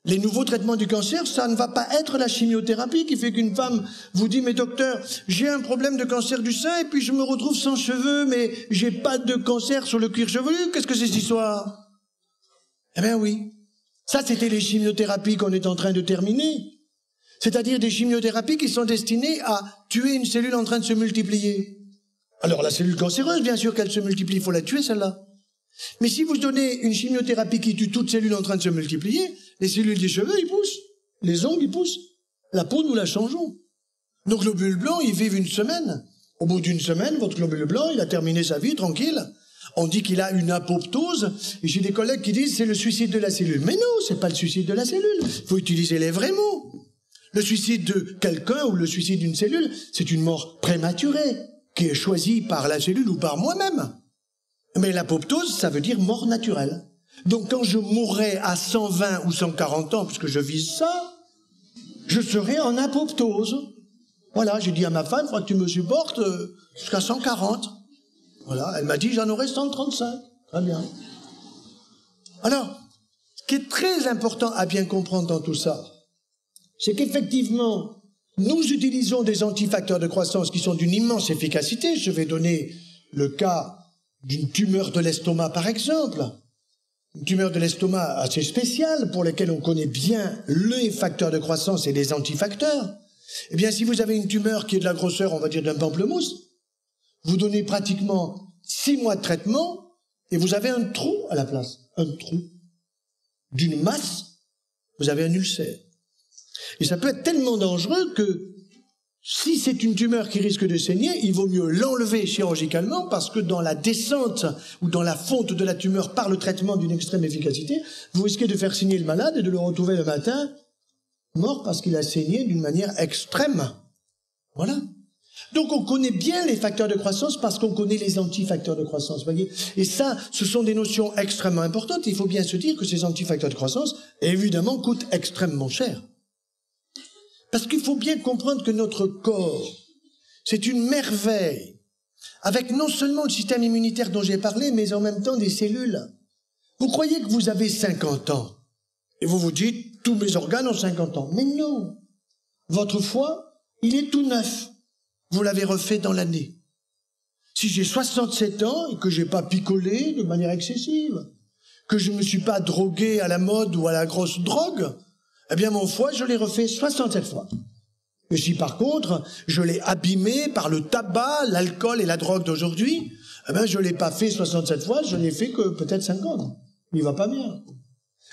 Les nouveaux traitements du cancer, ça ne va pas être la chimiothérapie qui fait qu'une femme vous dit « Mais docteur, j'ai un problème de cancer du sein et puis je me retrouve sans cheveux, mais j'ai pas de cancer sur le cuir chevelu. Qu'est-ce que c'est cette histoire ?» Eh bien oui, ça c'était les chimiothérapies qu'on est en train de terminer. C'est-à-dire des chimiothérapies qui sont destinées à tuer une cellule en train de se multiplier. Alors la cellule cancéreuse, bien sûr qu'elle se multiplie, il faut la tuer celle-là. Mais si vous donnez une chimiothérapie qui tue toute cellule en train de se multiplier, les cellules des cheveux, ils poussent. Les ongles, ils poussent. La peau, nous la changeons. Nos globules blancs, ils vivent une semaine. Au bout d'une semaine, votre globule blanc, il a terminé sa vie, tranquille. On dit qu'il a une apoptose. Et j'ai des collègues qui disent c'est le suicide de la cellule. Mais non, c'est pas le suicide de la cellule. Il faut utiliser les vrais mots. Le suicide de quelqu'un ou le suicide d'une cellule, c'est une mort prématurée, qui est choisie par la cellule ou par moi-même. Mais l'apoptose, ça veut dire mort naturelle. Donc quand je mourrai à 120 ou 140 ans, puisque je vise ça, je serai en apoptose. Voilà, j'ai dit à ma femme, il faudra que tu me supportes jusqu'à 140. Voilà, elle m'a dit, j'en aurai 135. Très bien. Alors, ce qui est très important à bien comprendre dans tout ça, c'est qu'effectivement, nous utilisons des antifacteurs de croissance qui sont d'une immense efficacité. Je vais donner le cas d'une tumeur de l'estomac, par exemple. Une tumeur de l'estomac assez spéciale, pour laquelle on connaît bien les facteurs de croissance et les antifacteurs. Eh bien, si vous avez une tumeur qui est de la grosseur, on va dire, d'un pamplemousse, vous donnez pratiquement 6 mois de traitement et vous avez un trou à la place. Un trou. D'une masse, vous avez un ulcère. Et ça peut être tellement dangereux que si c'est une tumeur qui risque de saigner, il vaut mieux l'enlever chirurgicalement parce que dans la descente ou dans la fonte de la tumeur par le traitement d'une extrême efficacité, vous risquez de faire saigner le malade et de le retrouver le matin mort parce qu'il a saigné d'une manière extrême. Voilà. Donc on connaît bien les facteurs de croissance parce qu'on connaît les antifacteurs de croissance, voyez. Et ça, ce sont des notions extrêmement importantes. Il faut bien se dire que ces antifacteurs de croissance, évidemment, coûtent extrêmement cher. Parce qu'il faut bien comprendre que notre corps, c'est une merveille, avec non seulement le système immunitaire dont j'ai parlé, mais en même temps des cellules. Vous croyez que vous avez 50 ans, et vous vous dites, tous mes organes ont 50 ans. Mais non, votre foie, il est tout neuf. Vous l'avez refait dans l'année. Si j'ai 67 ans et que j'ai pas picolé de manière excessive, que je me suis pas drogué à la mode ou à la grosse drogue, eh bien, mon foie, je l'ai refait 67 fois. Et si, par contre, je l'ai abîmé par le tabac, l'alcool et la drogue d'aujourd'hui, eh bien, je l'ai pas fait 67 fois, je l'ai fait que peut-être 50. Il va pas bien.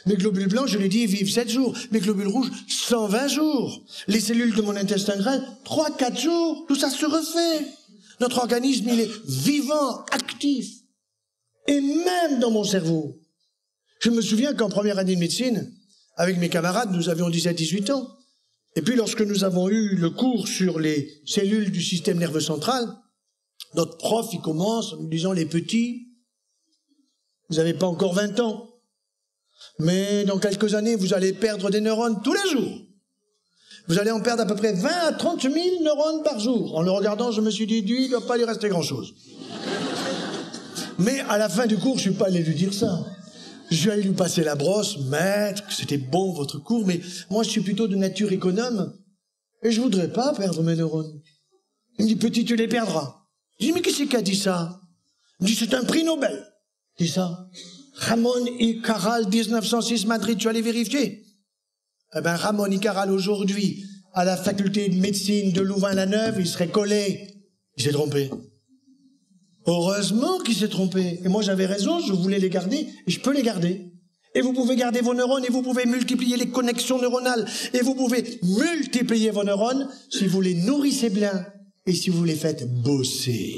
Mes globules blancs, je l'ai dit, ils vivent 7 jours. Mes globules rouges, 120 jours. Les cellules de mon intestin grêle, 3-4 jours. Tout ça se refait. Notre organisme, il est vivant, actif. Et même dans mon cerveau. Je me souviens qu'en première année de médecine, avec mes camarades, nous avions 17-18 ans. Et puis lorsque nous avons eu le cours sur les cellules du système nerveux central, notre prof, il commence en nous disant, les petits, vous n'avez pas encore 20 ans. Mais dans quelques années, vous allez perdre des neurones tous les jours. Vous allez en perdre à peu près 20 à 30 000 neurones par jour. En le regardant, je me suis dit, lui, il ne doit pas lui rester grand-chose. Mais à la fin du cours, je ne suis pas allé lui dire ça. Je suis allé lui passer la brosse, maître, que c'était bon votre cours, mais moi je suis plutôt de nature économe et je voudrais pas perdre mes neurones. Il me dit, petit, tu les perdras. Je dis, mais qui c'est qui a dit ça? Il me dit, c'est un prix Nobel. Qui ça? Ramón y Cajal, 1906, Madrid, tu allais vérifier? Eh ben, Ramón y Cajal, aujourd'hui, à la faculté de médecine de Louvain-la-Neuve, il serait collé. Il s'est trompé. Heureusement qu'il s'est trompé. Et moi, j'avais raison, je voulais les garder, et je peux les garder. Et vous pouvez garder vos neurones, et vous pouvez multiplier les connexions neuronales, et vous pouvez multiplier vos neurones si vous les nourrissez bien, et si vous les faites bosser.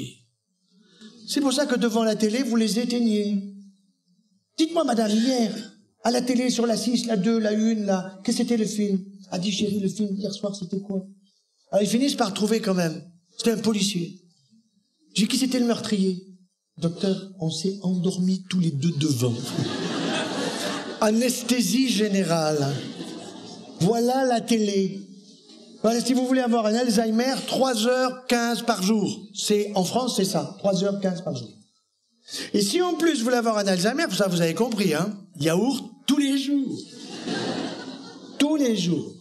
C'est pour ça que devant la télé, vous les éteignez. Dites-moi, madame, hier, à la télé, sur la 6, la 2, la 1, là, qu'est-ce que c'était le film? A dit, chérie, le film hier soir, c'était quoi? Alors, ils finissent par trouver quand même. C'était un policier. J'ai dit, qui c'était le meurtrier? Docteur, on s'est endormis tous les deux devant. Anesthésie générale. Voilà la télé. Voilà, si vous voulez avoir un Alzheimer, 3h15 par jour. En France, c'est ça, 3h15 par jour. Et si en plus vous voulez avoir un Alzheimer, ça vous avez compris, hein, yaourt tous les jours. tous les jours.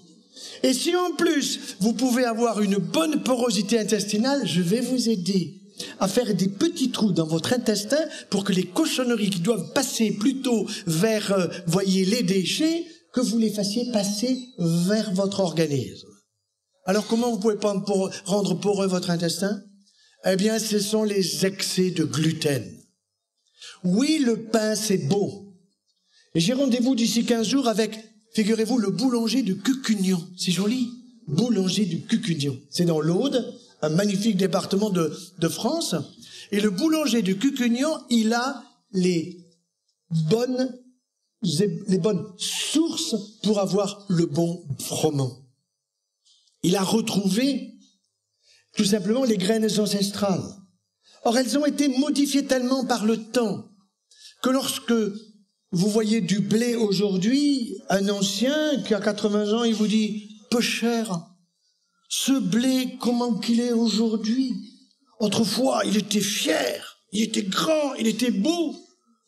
Et si en plus, vous pouvez avoir une bonne porosité intestinale, je vais vous aider à faire des petits trous dans votre intestin pour que les cochonneries qui doivent passer plutôt vers, voyez, les déchets, que vous les fassiez passer vers votre organisme. Alors comment vous pouvez pas rendre poreux votre intestin? Eh bien, ce sont les excès de gluten. Oui, le pain, c'est beau. Et j'ai rendez-vous d'ici 15 jours avec, figurez-vous, le boulanger de Cucugnan. C'est joli. Boulanger de Cucugnan. C'est dans l'Aude, un magnifique département de France. Et le boulanger de Cucugnan, il a les bonnes sources pour avoir le bon froment. Il a retrouvé tout simplement les graines ancestrales. Or, elles ont été modifiées tellement par le temps que lorsque vous voyez du blé aujourd'hui, un ancien qui a 80 ans, il vous dit « peu cher, ce blé, comment qu'il est aujourd'hui? Autrefois, il était fier, il était grand, il était beau.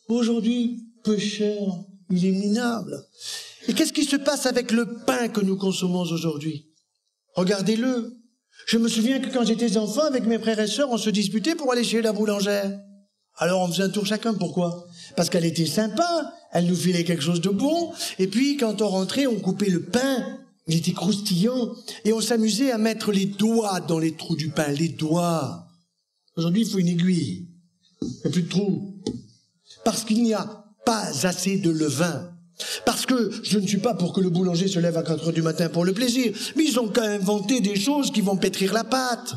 Aujourd'hui, peu cher, il est minable. » Et qu'est-ce qui se passe avec le pain que nous consommons aujourd'hui? Regardez-le. Je me souviens que quand j'étais enfant, avec mes frères et sœurs, on se disputait pour aller chez la boulangère. Alors on faisait un tour chacun, pourquoi? Parce qu'elle était sympa, elle nous filait quelque chose de bon, et puis quand on rentrait, on coupait le pain, il était croustillant, et on s'amusait à mettre les doigts dans les trous du pain, les doigts. Aujourd'hui, il faut une aiguille, il n'y a plus de trous. Parce qu'il n'y a pas assez de levain. Parce que je ne suis pas pour que le boulanger se lève à 4 heures du matin pour le plaisir, mais ils ont qu'à inventer des choses qui vont pétrir la pâte.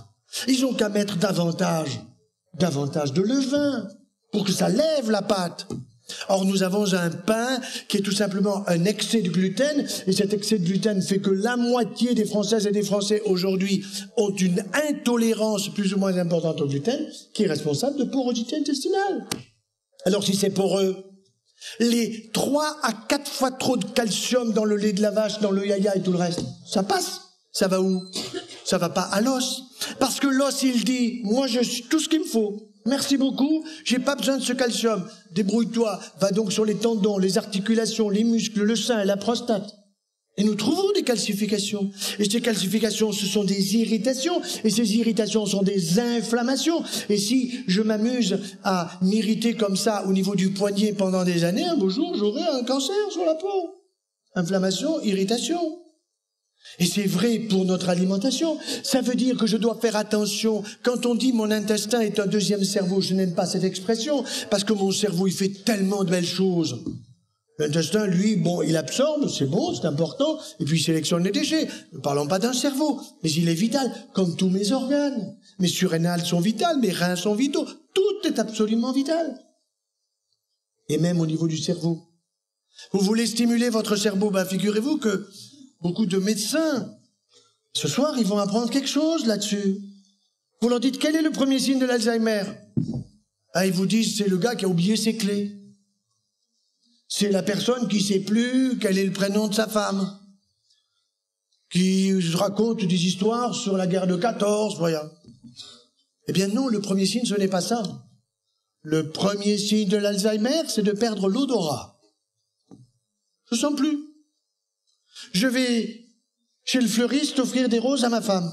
Ils ont qu'à mettre davantage de levain pour que ça lève la pâte. Or, nous avons un pain qui est tout simplement un excès de gluten, et cet excès de gluten fait que la moitié des Françaises et des Français aujourd'hui ont une intolérance plus ou moins importante au gluten, qui est responsable de porosité intestinale. Alors, si c'est poreux, les 3 à 4 fois trop de calcium dans le lait de la vache, dans le yaya et tout le reste, ça passe. Ça va où? Ça va pas à l'os. Parce que l'os, il dit, moi, j'ai tout ce qu'il me faut. Merci beaucoup, j'ai pas besoin de ce calcium. Débrouille-toi, va donc sur les tendons, les articulations, les muscles, le sein, la prostate. Et nous trouvons des calcifications. Et ces calcifications, ce sont des irritations. Et ces irritations sont des inflammations. Et si je m'amuse à m'irriter comme ça au niveau du poignet pendant des années, un beau jour, j'aurai un cancer sur la peau. Inflammation, irritation. Et c'est vrai pour notre alimentation. Ça veut dire que je dois faire attention. Quand on dit mon intestin est un deuxième cerveau, je n'aime pas cette expression, parce que mon cerveau, il fait tellement de belles choses. L'intestin, lui, bon, il absorbe, c'est bon, c'est important, et puis il sélectionne les déchets. Ne parlons pas d'un cerveau, mais il est vital, comme tous mes organes. Mes surrénales sont vitales, mes reins sont vitaux, tout est absolument vital. Et même au niveau du cerveau. Vous voulez stimuler votre cerveau, ben figurez-vous que beaucoup de médecins, ce soir, ils vont apprendre quelque chose là-dessus. Vous leur dites, quel est le premier signe de l'Alzheimer? Ah, ils vous disent, c'est le gars qui a oublié ses clés. C'est la personne qui ne sait plus quel est le prénom de sa femme, qui raconte des histoires sur la guerre de 14, voyons. Eh bien non, le premier signe, ce n'est pas ça. Le premier signe de l'Alzheimer, c'est de perdre l'odorat. Je ne sens plus. Je vais chez le fleuriste offrir des roses à ma femme.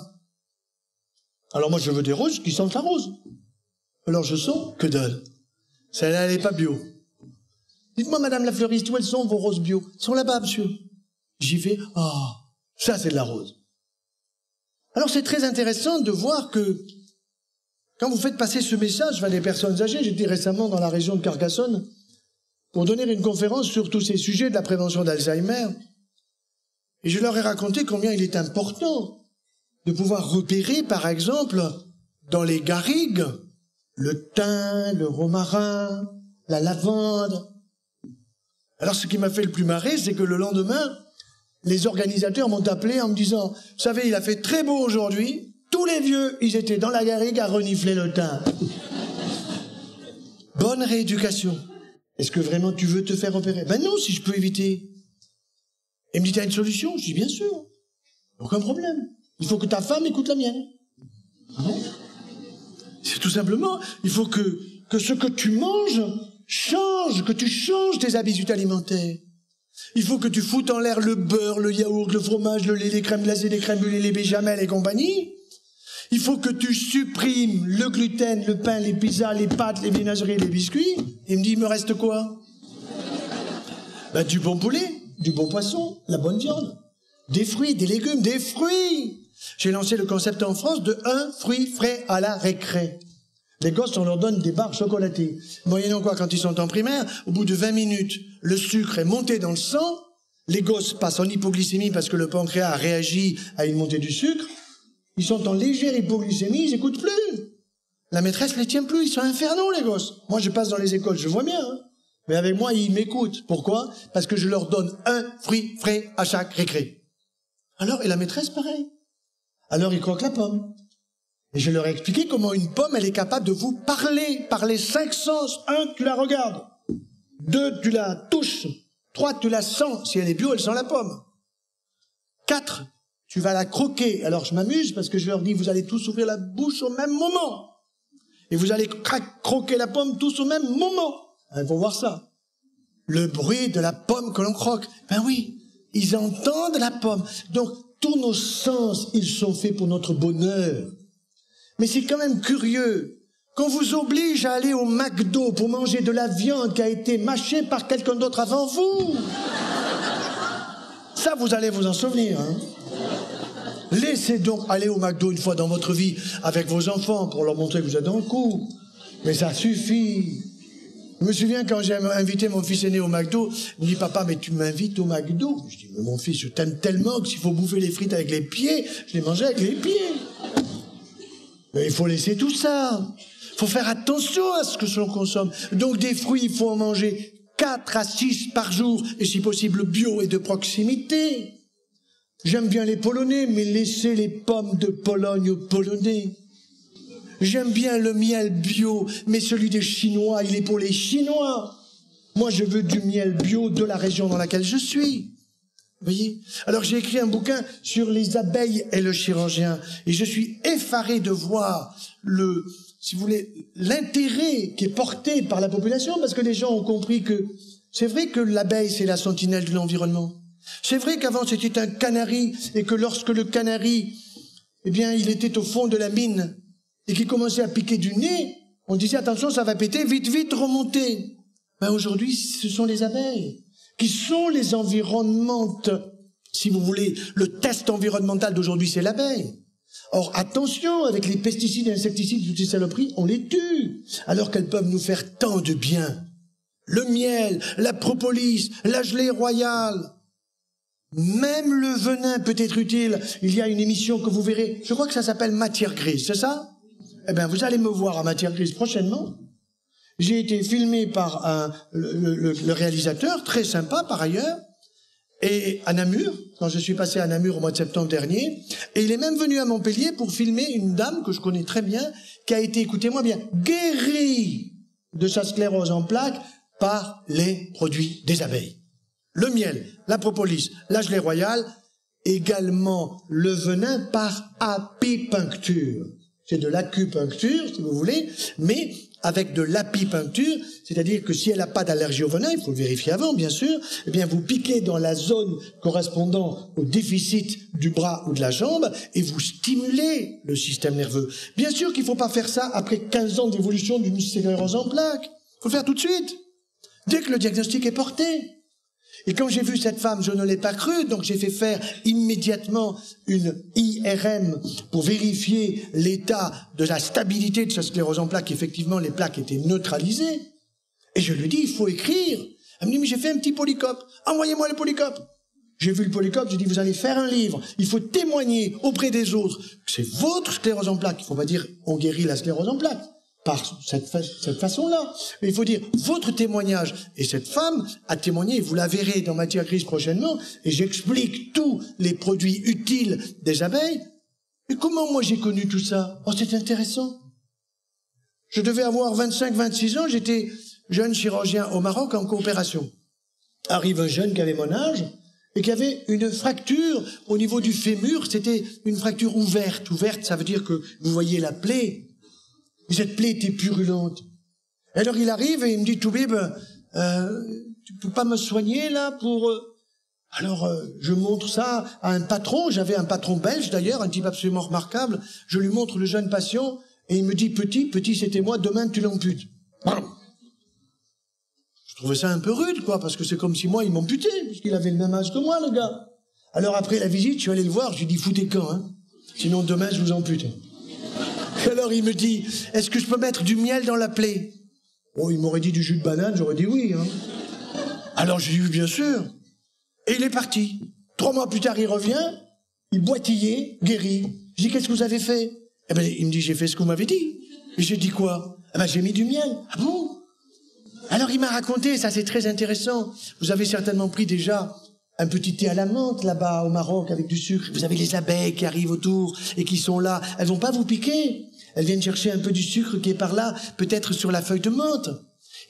Alors moi, je veux des roses qui sentent la rose. Alors je sens que dalle. Celle-là, elle n'est pas bio. Dites-moi, madame la fleuriste, où elles sont vos roses bio? Elles sont là-bas, monsieur. J'y vais, ça c'est de la rose. Alors c'est très intéressant de voir que quand vous faites passer ce message à des personnes âgées, j'étais récemment dans la région de Carcassonne pour donner une conférence sur tous ces sujets de la prévention d'Alzheimer. Et je leur ai raconté combien il est important de pouvoir repérer, par exemple, dans les garrigues, le thym, le romarin, la lavande. Alors ce qui m'a fait le plus marrer, c'est que le lendemain, les organisateurs m'ont appelé en me disant, vous savez, il a fait très beau aujourd'hui, tous les vieux, ils étaient dans la garrigue à renifler le thym. Bonne rééducation. Est-ce que vraiment tu veux te faire opérer? Ben non, si je peux éviter. Et il me dit, t'as une solution? Je dis, bien sûr. Aucun problème. Il faut que ta femme écoute la mienne. C'est tout simplement, il faut que ce que tu manges change, que tu changes tes habitudes alimentaires. Il faut que tu foutes en l'air le beurre, le yaourt, le fromage, le lait, les crèmes glacées, les crèmes brûlées, les béchamel et compagnie. Il faut que tu supprimes le gluten, le pain, les pizzas, les pâtes, les viennoiseries, les biscuits. Il me dit, il me reste quoi? Ben, du bon poulet, du bon poisson, la bonne viande, des fruits, des légumes, des fruits. J'ai lancé le concept en France de un fruit frais à la récré. Les gosses, on leur donne des barres chocolatées. Moyennant quoi, quand ils sont en primaire, au bout de 20 minutes, le sucre est monté dans le sang, les gosses passent en hypoglycémie parce que le pancréas a réagi à une montée du sucre, ils sont en légère hypoglycémie, ils n'écoutent plus. La maîtresse les tient plus, ils sont infernaux les gosses. Moi je passe dans les écoles, je vois bien, hein. Mais avec moi ils m'écoutent. Pourquoi? Parce que je leur donne un fruit frais à chaque récré. Alors, et la maîtresse pareil. Alors ils croquent la pomme. Et je leur ai expliqué comment une pomme, elle est capable de vous parler par les 5 sens. 1, tu la regardes. 2, tu la touches. 3, tu la sens. Si elle est bio, elle sent la pomme. 4, tu vas la croquer. Alors je m'amuse parce que je leur dis, vous allez tous ouvrir la bouche au même moment. Et vous allez croquer la pomme tous au même moment. Il faut voir ça. Le bruit de la pomme que l'on croque. Ben oui, ils entendent la pomme. Donc, tous nos sens, ils sont faits pour notre bonheur. Mais c'est quand même curieux qu'on vous oblige à aller au McDo pour manger de la viande qui a été mâchée par quelqu'un d'autre avant vous. Ça, vous allez vous en souvenir, hein. Laissez donc aller au McDo une fois dans votre vie avec vos enfants pour leur montrer que vous êtes dans le coup. Mais ça suffit. Je me souviens quand j'ai invité mon fils aîné au McDo, il me dit, papa, mais tu m'invites au McDo? Je dis, mais mon fils, je t'aime tellement que s'il faut bouffer les frites avec les pieds, je les mangeais avec les pieds. Mais il faut laisser tout ça. Il faut faire attention à ce que l'on consomme. Donc des fruits, il faut en manger 4 à 6 par jour, et si possible bio et de proximité. J'aime bien les Polonais, mais laissez les pommes de Pologne aux Polonais. J'aime bien le miel bio, mais celui des Chinois, il est pour les Chinois. Moi, je veux du miel bio de la région dans laquelle je suis. Vous voyez? Alors, j'ai écrit un bouquin sur les abeilles et le chirurgien. Et je suis effaré de voir si vous voulez, l'intérêt qui est porté par la population, parce que les gens ont compris que c'est vrai que l'abeille, c'est la sentinelle de l'environnement. C'est vrai qu'avant, c'était un canari, et que lorsque le canari, eh bien, il était au fond de la mine, et qu'il commençait à piquer du nez, on disait, attention, ça va péter, vite, vite, remontez. Ben, aujourd'hui, ce sont les abeilles, qui sont les environnementes. Si vous voulez, le test environnemental d'aujourd'hui, c'est l'abeille. Or, attention, avec les pesticides et insecticides, toutes ces saloperies, on les tue, alors qu'elles peuvent nous faire tant de bien. Le miel, la propolis, la gelée royale, même le venin peut être utile. Il y a une émission que vous verrez, je crois que ça s'appelle Matière Grise, c'est ça? Eh bien, vous allez me voir à Matière Grise prochainement. J'ai été filmé par le réalisateur, très sympa par ailleurs, et à Namur, quand je suis passé à Namur au mois de septembre dernier, et il est même venu à Montpellier pour filmer une dame que je connais très bien, qui a été, écoutez-moi bien, guérie de sa sclérose en plaques par les produits des abeilles. Le miel, la propolis, la gelée royale, également le venin par apipuncture. C'est de l'acupuncture, si vous voulez, mais avec de l'apipuncture, c'est-à-dire que si elle n'a pas d'allergie au venin, il faut le vérifier avant, bien sûr, eh bien vous piquez dans la zone correspondant au déficit du bras ou de la jambe et vous stimulez le système nerveux. Bien sûr qu'il ne faut pas faire ça après 15 ans d'évolution d'une sclérose en plaques. Il faut le faire tout de suite, dès que le diagnostic est porté. Et quand j'ai vu cette femme, je ne l'ai pas cru, donc j'ai fait faire immédiatement une IRM pour vérifier l'état de la stabilité de sa sclérose en plaques. Effectivement, les plaques étaient neutralisées. Et je lui dis, il faut écrire. Elle me dit, mais j'ai fait un petit polycope. Envoyez-moi le polycope. J'ai vu le polycope, j'ai dit, vous allez faire un livre. Il faut témoigner auprès des autres que c'est votre sclérose en plaques. Il ne faut pas dire, on guérit la sclérose en plaques. Par cette façon-là. Mais il faut dire votre témoignage. Et cette femme a témoigné, vous la verrez dans Matière Grise prochainement, et j'explique tous les produits utiles des abeilles. Et comment moi j'ai connu tout ça? Oh, c'est intéressant. Je devais avoir 25-26 ans, j'étais jeune chirurgien au Maroc en coopération. Arrive un jeune qui avait mon âge, et qui avait une fracture au niveau du fémur, c'était une fracture ouverte. Ouverte, ça veut dire que vous voyez la plaie. Et cette plaie était purulente. Alors il arrive et il me dit, Toubib, tu peux pas me soigner là pour... Alors, je montre ça à un patron, j'avais un patron belge d'ailleurs, un type absolument remarquable, je lui montre le jeune patient, et il me dit, petit c'était moi, demain tu l'amputes. Je trouvais ça un peu rude, quoi, parce que c'est comme si moi il m'amputait, puisqu'il avait le même âge que moi, le gars. Alors après la visite, je suis allé le voir, je lui ai dit, foutez quand, hein, sinon demain je vous ampute. Et alors il me dit, est-ce que je peux mettre du miel dans la plaie? Oh, il m'aurait dit du jus de banane, j'aurais dit oui, hein. Alors j'ai dit, oui, bien sûr. Et il est parti. 3 mois plus tard, il revient, il boitillait, guéri. Je dis, qu'est-ce que vous avez fait? Eh ben, il me dit, j'ai fait ce qu'on m'avait dit. Et j'ai dit quoi? Eh ben, j'ai mis du miel. Ah bon? Alors il m'a raconté, ça c'est très intéressant. Vous avez certainement pris déjà un petit thé à la menthe là-bas au Maroc avec du sucre. Vous avez les abeilles qui arrivent autour et qui sont là. Elles vont pas vous piquer. Elles viennent chercher un peu du sucre qui est par là, peut-être sur la feuille de menthe.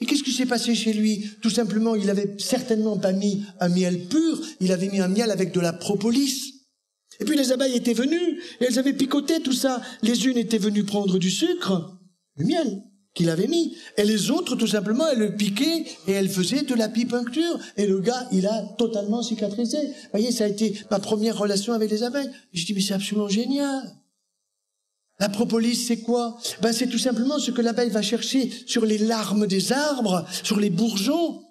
Et qu'est-ce qui s'est passé chez lui? Tout simplement, il avait certainement pas mis un miel pur, il avait mis un miel avec de la propolis. Et puis les abeilles étaient venues, et elles avaient picoté tout ça. Les unes étaient venues prendre du sucre, du miel, qu'il avait mis. Et les autres, tout simplement, elles le piquaient, et elles faisaient de l'apipuncture. Et le gars, il a totalement cicatrisé. Vous voyez, ça a été ma première relation avec les abeilles. Et je dis, mais c'est absolument génial. La propolis, c'est quoi? Ben, c'est tout simplement ce que l'abeille va chercher sur les larmes des arbres, sur les bourgeons,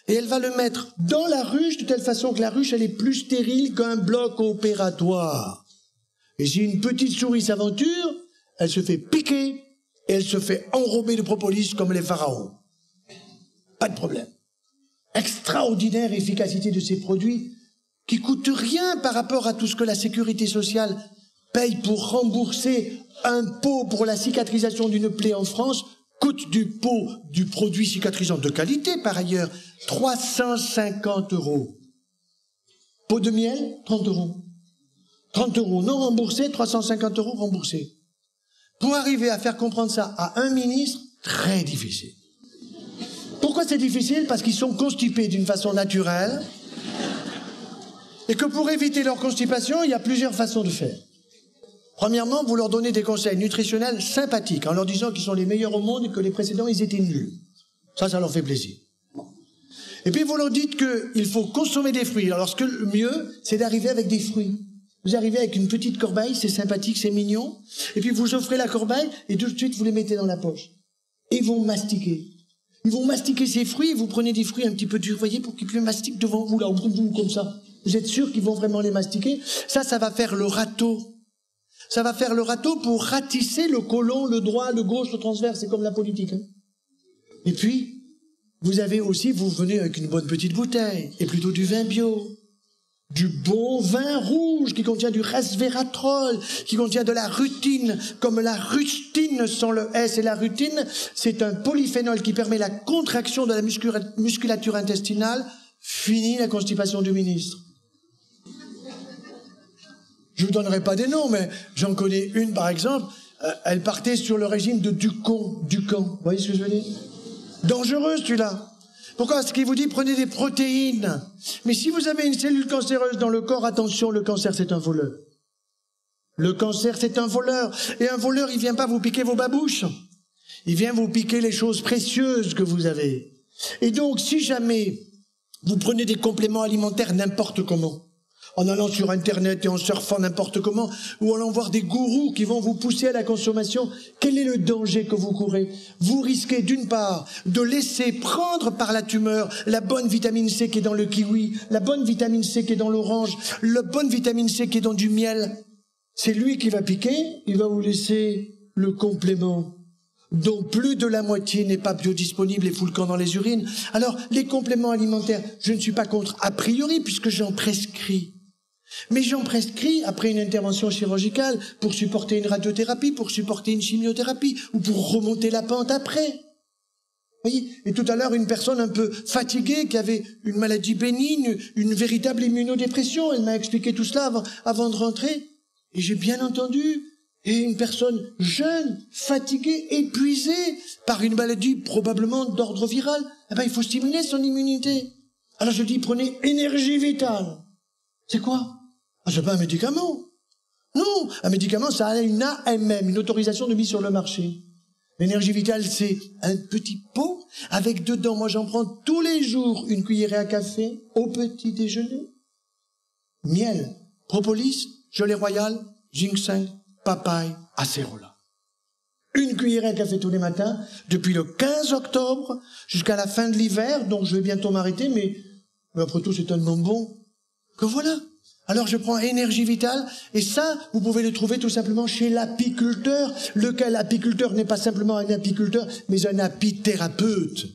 et elle va le mettre dans la ruche de telle façon que la ruche, elle est plus stérile qu'un bloc opératoire. Et si une petite souris s'aventure, elle se fait piquer et elle se fait enrober de propolis comme les pharaons. Pas de problème. Extraordinaire efficacité de ces produits qui coûtent rien par rapport à tout ce que la sécurité sociale paye pour rembourser un pot pour la cicatrisation d'une plaie en France, coûte du pot du produit cicatrisant de qualité par ailleurs, 350 €. Pot de miel, 30 €. 30 € non remboursés, 350 € remboursés. Pour arriver à faire comprendre ça à un ministre, très difficile. Pourquoi c'est difficile? Parce qu'ils sont constipés d'une façon naturelle et que pour éviter leur constipation, il y a plusieurs façons de faire. Premièrement, vous leur donnez des conseils nutritionnels sympathiques en leur disant qu'ils sont les meilleurs au monde et que les précédents, ils étaient nuls. Ça leur fait plaisir. Et puis vous leur dites qu'il faut consommer des fruits. Alors ce que le mieux, c'est d'arriver avec des fruits. Vous arrivez avec une petite corbeille, c'est sympathique, c'est mignon. Et puis vous offrez la corbeille et tout de suite vous les mettez dans la poche. Et ils vont mastiquer. Ils vont mastiquer ces fruits et vous prenez des fruits un petit peu durs, vous voyez, pour qu'ils puissent mastiquer devant vous, là, comme ça. Vous êtes sûr qu'ils vont vraiment les mastiquer? Ça va faire le râteau. Ça va faire le râteau pour ratisser le côlon, le droit, le gauche, le transverse. C'est comme la politique. Hein. Et puis, vous venez avec une bonne petite bouteille, et plutôt du vin bio. Du bon vin rouge qui contient du resveratrol, qui contient de la rutine, comme la rutine sans le S. Et la rutine, c'est un polyphénol qui permet la contraction de la musculature intestinale. Fini la constipation du ministre. Je vous donnerai pas des noms, mais j'en connais une, par exemple. Elle partait sur le régime de Ducan. Vous voyez ce que je veux dire? Dangereux, celui-là. Pourquoi? Parce qu'il vous dit, prenez des protéines. Mais si vous avez une cellule cancéreuse dans le corps, attention, le cancer, c'est un voleur. Le cancer, c'est un voleur. Et un voleur, il vient pas vous piquer vos babouches. Il vient vous piquer les choses précieuses que vous avez. Et donc, si jamais vous prenez des compléments alimentaires n'importe comment, en allant sur Internet et en surfant n'importe comment, ou en allant voir des gourous qui vont vous pousser à la consommation, quel est le danger que vous courez? Vous risquez d'une part de laisser prendre par la tumeur la bonne vitamine C qui est dans le kiwi, la bonne vitamine C qui est dans l'orange, la bonne vitamine C qui est dans du miel. C'est lui qui va piquer, il va vous laisser le complément dont plus de la moitié n'est pas biodisponible et fout le camp dans les urines. Alors, les compléments alimentaires, je ne suis pas contre a priori puisque j'en prescris. Mais j'en prescris après une intervention chirurgicale pour supporter une radiothérapie, pour supporter une chimiothérapie ou pour remonter la pente après. Vous voyez? Et tout à l'heure, une personne un peu fatiguée qui avait une maladie bénigne, une véritable immunodépression, elle m'a expliqué tout cela avant de rentrer. Et j'ai bien entendu. Et une personne jeune, fatiguée, épuisée par une maladie probablement d'ordre viral, eh ben, il faut stimuler son immunité. Alors je dis, prenez énergie vitale. C'est quoi? Ah, c'est pas un médicament. Non, un médicament, ça a une AMM, une autorisation de mise sur le marché. L'énergie vitale, c'est un petit pot avec dedans, moi j'en prends tous les jours une cuillerée à café au petit déjeuner. Miel, propolis, gelée royale, ginseng, papaye, acérola. Une cuillerée à café tous les matins, depuis le 15 octobre jusqu'à la fin de l'hiver, donc je vais bientôt m'arrêter, mais après tout c'est tellement bon que voilà. Alors je prends énergie vitale, et ça, vous pouvez le trouver tout simplement chez l'apiculteur, lequel apiculteur n'est pas simplement un apiculteur, mais un apithérapeute.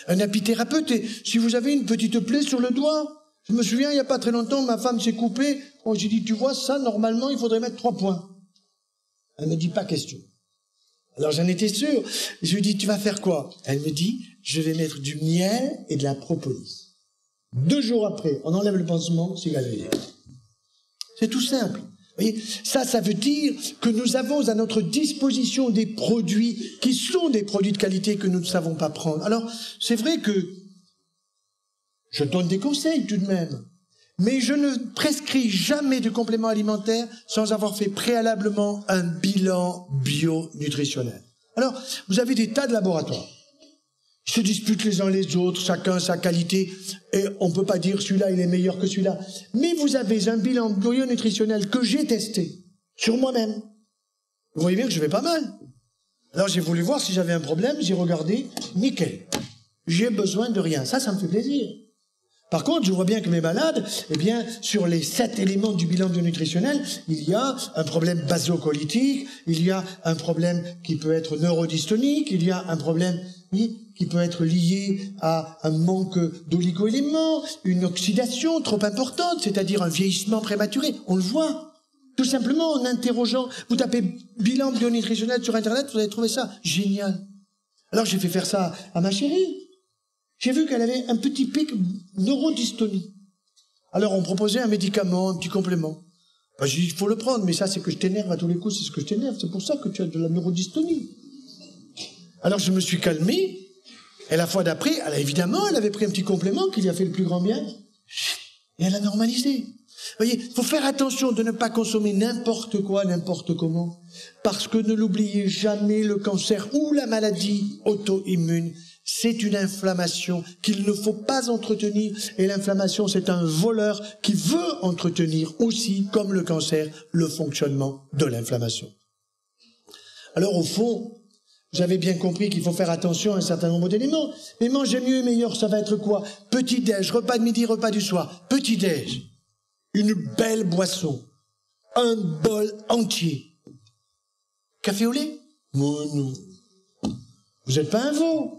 Un apithérapeute, et si vous avez une petite plaie sur le doigt, je me souviens, il n'y a pas très longtemps, ma femme s'est coupée, j'ai dit, tu vois, ça, normalement, il faudrait mettre 3 points. Elle me dit, pas question. Alors j'en étais sûr, je lui dis, tu vas faire quoi? Elle me dit, je vais mettre du miel et de la propolis. 2 jours après, on enlève le pansement, c'est gagné. C'est tout simple. Vous voyez, ça veut dire que nous avons à notre disposition des produits qui sont des produits de qualité que nous ne savons pas prendre. Alors, c'est vrai que je donne des conseils tout de même, mais je ne prescris jamais de compléments alimentaires sans avoir fait préalablement un bilan bio-nutritionnel. Alors, vous avez des tas de laboratoires. Ils se disputent les uns les autres, chacun sa qualité, et on ne peut pas dire celui-là il est meilleur que celui-là. Mais vous avez un bilan bio-nutritionnel que j'ai testé sur moi-même. Vous voyez bien que je vais pas mal. Alors j'ai voulu voir si j'avais un problème, j'ai regardé, nickel. J'ai besoin de rien. Ça me fait plaisir. Par contre, je vois bien que mes malades, eh bien, sur les 7 éléments du bilan bionutritionnel, il y a un problème basocolytique, il y a un problème qui peut être neurodystonique, il y a un problème qui peut être lié à un manque d'oligo-éléments, une oxydation trop importante, c'est-à-dire un vieillissement prématuré. On le voit. Tout simplement en interrogeant. Vous tapez bilan bionutritionnel sur Internet, vous allez trouver ça génial. Alors j'ai fait faire ça à ma chérie. J'ai vu qu'elle avait un petit pic neurodystonie. Alors on proposait un médicament, un petit complément. J'ai dit, il faut le prendre, mais ça c'est que je t'énerve à tous les coups, c'est ce que je t'énerve, c'est pour ça que tu as de la neurodystonie. Alors je me suis calmé, et la fois d'après, évidemment, elle avait pris un petit complément qui lui a fait le plus grand bien, et elle a normalisé. Vous voyez, il faut faire attention de ne pas consommer n'importe quoi, n'importe comment, parce que ne l'oubliez jamais, le cancer ou la maladie auto-immune, c'est une inflammation qu'il ne faut pas entretenir, et l'inflammation, c'est un voleur qui veut entretenir aussi, comme le cancer, le fonctionnement de l'inflammation. Alors au fond, j'avais bien compris qu'il faut faire attention à un certain nombre d'éléments, mais manger mieux et meilleur, ça va être quoi? Petit-déj, repas de midi, repas du soir. Petit-déj, une belle boisson, un bol entier. Café au lait? Oh non. Vous n'êtes pas un veau.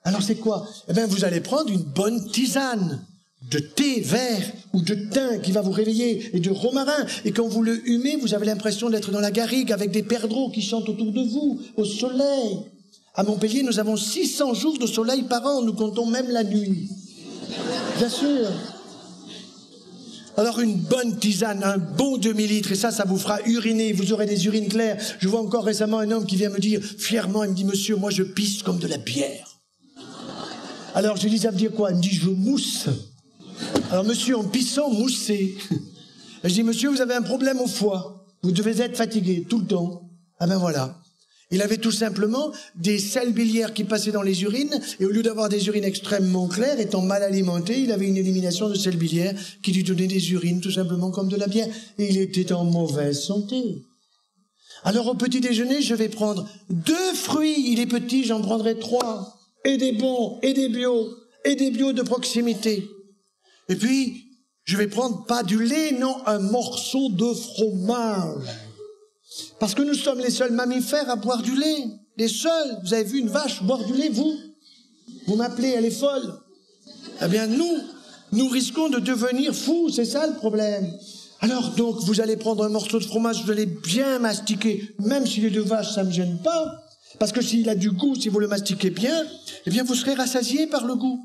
Alors c'est quoi? Eh bien, vous allez prendre une bonne tisane de thé vert ou de thym qui va vous réveiller, et de romarin, et quand vous le humez, vous avez l'impression d'être dans la garrigue avec des perdreaux qui chantent autour de vous, au soleil. À Montpellier, nous avons 600 jours de soleil par an, nous comptons même la nuit. Bien sûr. Alors une bonne tisane, un bon demi-litre, et ça vous fera uriner, vous aurez des urines claires. Je vois encore récemment un homme qui vient me dire, fièrement, il me dit, monsieur, moi je pisse comme de la bière. Alors je lui dis, ça veut dire quoi? Il me dit, je mousse. Alors monsieur, en pissant, moussez. Je dis, monsieur, vous avez un problème au foie. Vous devez être fatigué tout le temps. Ah ben voilà. Il avait tout simplement des sels biliaires qui passaient dans les urines, et au lieu d'avoir des urines extrêmement claires, étant mal alimenté, il avait une élimination de sels biliaires qui lui donnait des urines tout simplement comme de la bière. Et il était en mauvaise santé. Alors au petit déjeuner, je vais prendre 2 fruits. Il est petit, j'en prendrai 3. Et des bons, et des bio de proximité. Et puis, je vais prendre pas du lait, non, un morceau de fromage. Parce que nous sommes les seuls mammifères à boire du lait. Les seuls. Vous avez vu une vache boire du lait, vous? Vous m'appelez, elle est folle. Eh bien, nous risquons de devenir fous, c'est ça le problème. Alors donc, vous allez prendre un morceau de fromage, vous allez bien mastiquer, même s'il est de vache, ça ne me gêne pas. Parce que s'il a du goût, si vous le mastiquez bien, eh bien vous serez rassasié par le goût.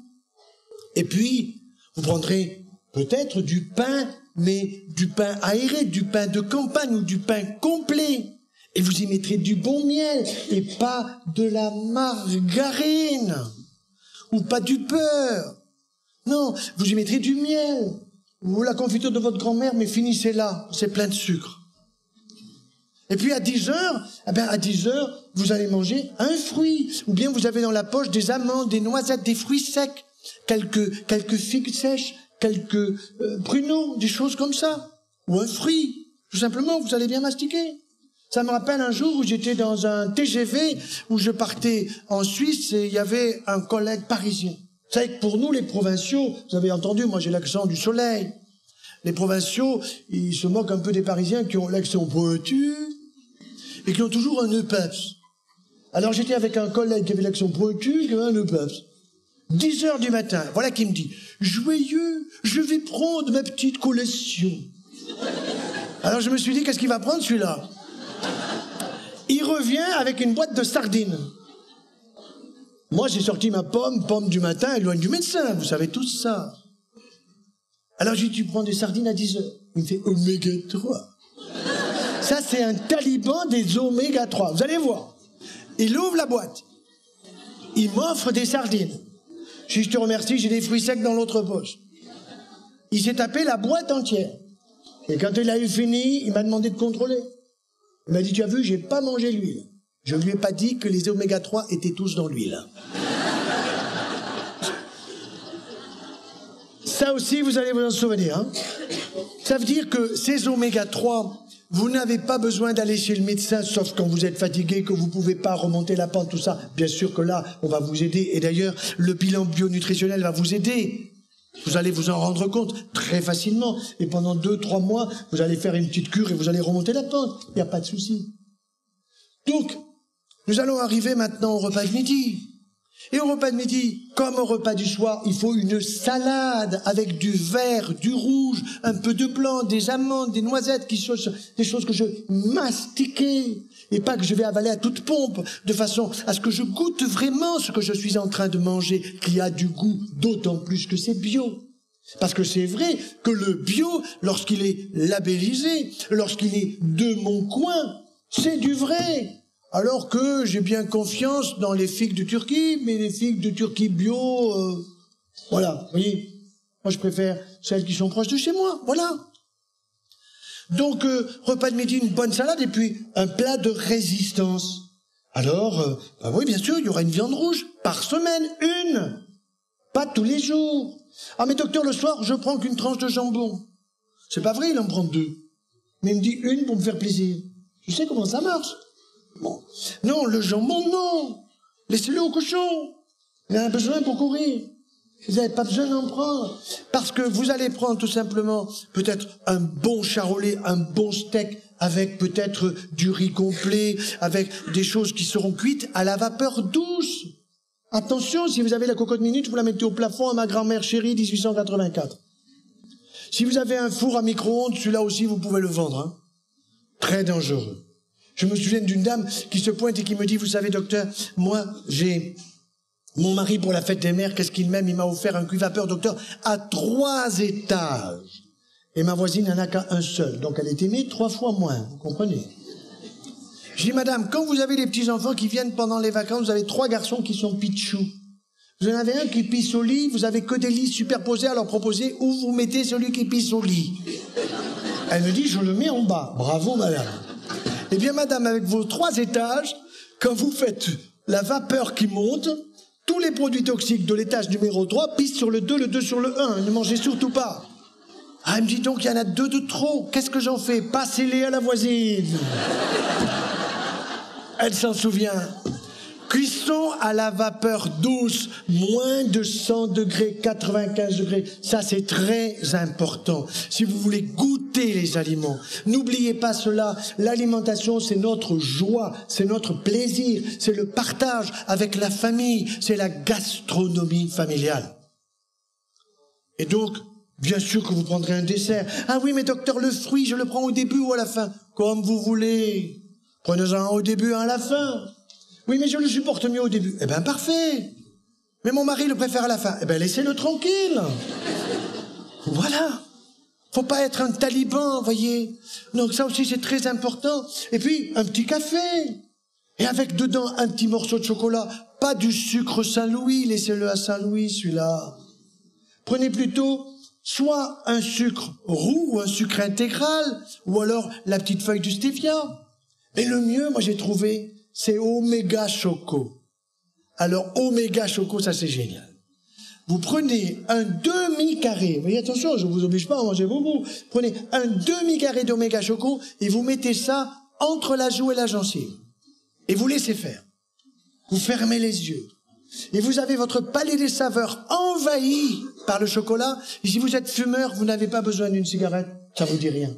Et puis, vous prendrez peut-être du pain, mais du pain aéré, du pain de campagne ou du pain complet. Et vous y mettrez du bon miel, et pas de la margarine, ou pas du beurre. Non, vous y mettrez du miel, ou la confiture de votre grand-mère, mais finissez là, c'est plein de sucre. Et puis à 10 heures, à 10 heures, vous allez manger un fruit. Ou bien vous avez dans la poche des amandes, des noisettes, des fruits secs, quelques figues sèches, quelques pruneaux, des choses comme ça. Ou un fruit. Tout simplement, vous allez bien mastiquer. Ça me rappelle un jour où j'étais dans un TGV, où je partais en Suisse et il y avait un collègue parisien. Vous savez que pour nous, les provinciaux, vous avez entendu, moi j'ai l'accent du soleil. Les provinciaux, ils se moquent un peu des Parisiens qui ont l'accent pointu et qui ont toujours un EPEPS. Alors j'étais avec un collègue qui avait l'accent pointu et qui avait un EPEPS. 10 heures du matin, voilà qui me dit « Joyeux, je vais prendre ma petite collation. » Alors je me suis dit, qu'est-ce qu'il va prendre celui-là? Il revient avec une boîte de sardines. Moi, j'ai sorti ma pomme du matin, éloigne du médecin, vous savez tous ça. Alors j'ai dit, tu prends des sardines à 10 heures. Il me fait oméga 3. Ça, c'est un taliban des oméga 3. Vous allez voir. Il ouvre la boîte. Il m'offre des sardines. Je dis, je te remercie, j'ai des fruits secs dans l'autre poche. Il s'est tapé la boîte entière. Et quand il a eu fini, il m'a demandé de contrôler. Il m'a dit, tu as vu, j'ai pas mangé l'huile. Je ne lui ai pas dit que les oméga 3 étaient tous dans l'huile. Ça aussi, vous allez vous en souvenir. Hein. Ça veut dire que ces oméga 3, vous n'avez pas besoin d'aller chez le médecin, sauf quand vous êtes fatigué, que vous ne pouvez pas remonter la pente, tout ça. Bien sûr que là, on va vous aider. Et d'ailleurs, le bilan bionutritionnel va vous aider. Vous allez vous en rendre compte très facilement. Et pendant 2-3 mois, vous allez faire une petite cure et vous allez remonter la pente. Il n'y a pas de souci. Donc, nous allons arriver maintenant au repas de midi. Et au repas de midi, comme au repas du soir, il faut une salade avec du vert, du rouge, un peu de blanc, des amandes, des noisettes, des choses que je mastiquais. Et pas que je vais avaler à toute pompe, de façon à ce que je goûte vraiment ce que je suis en train de manger, qui a du goût, d'autant plus que c'est bio. Parce que c'est vrai que le bio, lorsqu'il est labellisé, lorsqu'il est de mon coin, c'est du vrai. Alors que j'ai bien confiance dans les figues de Turquie, mais les figues de Turquie bio, voilà, vous voyez, moi je préfère celles qui sont proches de chez moi, voilà. Donc, repas de midi, une bonne salade et puis un plat de résistance. Alors, oui, bien sûr, il y aura une viande rouge par semaine, une, pas tous les jours. Ah, mais docteur, le soir, je prends qu'une tranche de jambon. C'est pas vrai, il en prend 2. Mais il me dit une pour me faire plaisir. Je sais comment ça marche. Bon. Non, le jambon, non. Laissez-le au cochon. Il en a besoin pour courir. Vous n'avez pas besoin d'en prendre. Parce que vous allez prendre tout simplement peut-être un bon charolais, un bon steak, avec peut-être du riz complet, avec des choses qui seront cuites à la vapeur douce. Attention, si vous avez la cocotte minute, vous la mettez au plafond à ma grand-mère chérie, 1884. Si vous avez un four à micro-ondes, celui-là aussi, vous pouvez le vendre. Hein. Très dangereux. Je me souviens d'une dame qui se pointe et qui me dit, vous savez, docteur, moi, j'ai mon mari pour la fête des mères, qu'est-ce qu'il m'aime? Il m'a offert un cuivapeur, docteur, à 3 étages. Et ma voisine n'en a qu'à un seul. Donc elle est aimée 3 fois moins, vous comprenez? Je dis, madame, quand vous avez des petits-enfants qui viennent pendant les vacances, vous avez 3 garçons qui sont pitchous. Vous en avez un qui pisse au lit, vous avez que des lits superposés à leur proposer où vous mettez celui qui pisse au lit. Elle me dit, je le mets en bas. Bravo, madame. Eh bien, madame, avec vos 3 étages, quand vous faites la vapeur qui monte, tous les produits toxiques de l'étage numéro 3 pissent sur le 2, le 2 sur le 1. Ne mangez surtout pas. Ah, elle me dit donc, il y en a 2 de trop. Qu'est-ce que j'en fais? Passez-les à la voisine. Elle s'en souvient. Cuisson à la vapeur douce, moins de 100 degrés, 95 degrés. Ça, c'est très important. Si vous voulez goûter les aliments, n'oubliez pas cela. L'alimentation, c'est notre joie, c'est notre plaisir, c'est le partage avec la famille, c'est la gastronomie familiale. Et donc, bien sûr que vous prendrez un dessert. Ah oui, mais docteur, le fruit, je le prends au début ou à la fin? Comme vous voulez. Prenez-en un au début, un à la fin. Oui, mais je le supporte mieux au début. Eh bien, parfait. Mais mon mari le préfère à la fin. Eh bien, laissez-le tranquille. Voilà. Faut pas être un taliban, voyez. Donc ça aussi, c'est très important. Et puis, un petit café. Et avec dedans un petit morceau de chocolat. Pas du sucre Saint-Louis. Laissez-le à Saint-Louis, celui-là. Prenez plutôt soit un sucre roux ou un sucre intégral, ou alors la petite feuille de stevia. Et le mieux, moi j'ai trouvé, c'est Oméga Choco. Alors Oméga Choco, ça c'est génial. Vous prenez un demi-carré, voyez, attention, je ne vous oblige pas à manger beaucoup. Prenez un demi-carré d'Oméga Choco et vous mettez ça entre la joue et la gencive. Et vous laissez faire. Vous fermez les yeux. Et vous avez votre palais des saveurs envahi par le chocolat. Et si vous êtes fumeur, vous n'avez pas besoin d'une cigarette, ça vous dit rien.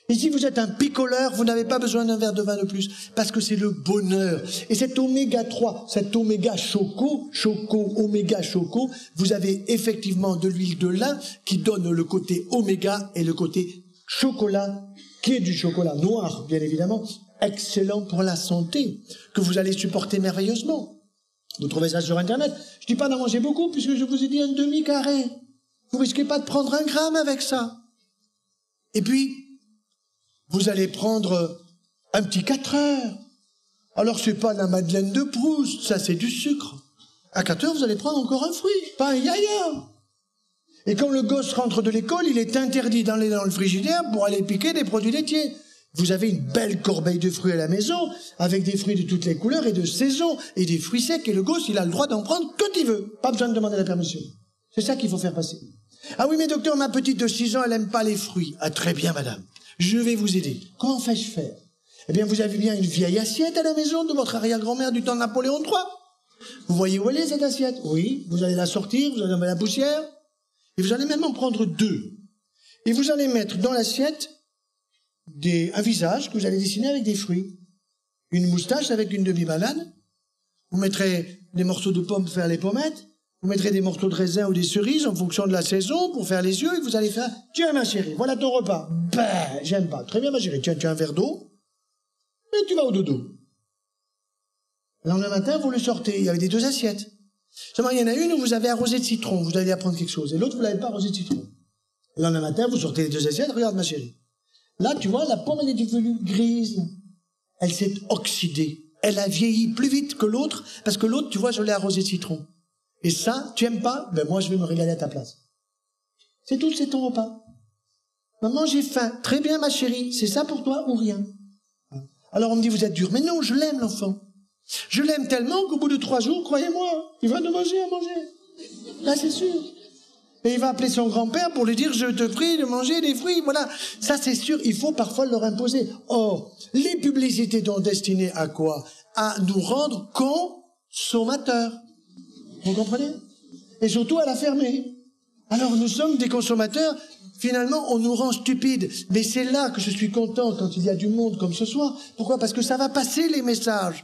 Et si vous êtes un picoleur, vous n'avez pas besoin d'un verre de vin de plus, parce que c'est le bonheur. Et cet oméga 3, cet oméga choco, oméga choco, vous avez effectivement de l'huile de lin qui donne le côté oméga et le côté chocolat, qui est du chocolat noir, bien évidemment, excellent pour la santé, que vous allez supporter merveilleusement. Vous trouvez ça sur Internet. Je dis pas d'en manger beaucoup, puisque je vous ai dit un demi-carré. Vous risquez pas de prendre 1 gramme avec ça. Et puis, vous allez prendre un petit 4 heures. Alors, c'est pas la Madeleine de Proust, ça c'est du sucre. À 4 heures, vous allez prendre encore un fruit, pas un yaya. Et quand le gosse rentre de l'école, il est interdit d'aller dans le frigidaire pour aller piquer des produits laitiers. Vous avez une belle corbeille de fruits à la maison, avec des fruits de toutes les couleurs et de saison, et des fruits secs, et le gosse, il a le droit d'en prendre quand il veut. Pas besoin de demander la permission. C'est ça qu'il faut faire passer. Ah oui, mais docteur, ma petite de 6 ans, elle aime pas les fruits. Ah, très bien, madame. Je vais vous aider. Comment fais-je faire? Eh bien, vous avez bien une vieille assiette à la maison de votre arrière-grand-mère du temps de Napoléon III. Vous voyez où elle est, cette assiette? Oui. Vous allez la sortir, vous allez en mettre la poussière, et vous allez même en prendre 2. Et vous allez mettre dans l'assiette un visage que vous allez dessiner avec des fruits. Une moustache avec une demi-banane. Vous mettrez des morceaux de pommes pour faire les pommettes. Vous mettrez des morceaux de raisin ou des cerises en fonction de la saison pour faire les yeux et vous allez faire « Tiens, ma chérie, voilà ton repas. » Ben, j'aime pas. Très bien, ma chérie. Tiens, tu as un verre d'eau et tu vas au dodo. Le lendemain matin, vous le sortez. Il y avait des 2 assiettes. Seulement, il y en a une où vous avez arrosé de citron. Vous allez apprendre quelque chose. Et l'autre, vous l'avez pas arrosé de citron. Le lendemain matin, vous sortez les 2 assiettes. Regarde, ma chérie. Là, tu vois, la pomme, elle est devenue grise. Elle s'est oxydée. Elle a vieilli plus vite que l'autre parce que l'autre, tu vois, je l'ai arrosé de citron. Et ça, tu aimes pas? Ben moi, je vais me régaler à ta place. C'est tout, c'est ton repas. Maman, j'ai faim. Très bien, ma chérie. C'est ça pour toi ou rien? Alors on me dit, vous êtes dur. Mais non, je l'aime, l'enfant. Je l'aime tellement qu'au bout de 3 jours, croyez-moi, il va demander à manger. Là, c'est sûr. Et il va appeler son grand-père pour lui dire, je te prie de manger des fruits. Voilà. Ça, c'est sûr, il faut parfois leur imposer. Or, les publicités sont destinées à quoi? À nous rendre consommateurs. Vous comprenez? Et surtout à la fermer. Alors nous sommes des consommateurs, finalement on nous rend stupides. Mais c'est là que je suis content quand il y a du monde comme ce soir. Pourquoi? Parce que ça va passer les messages.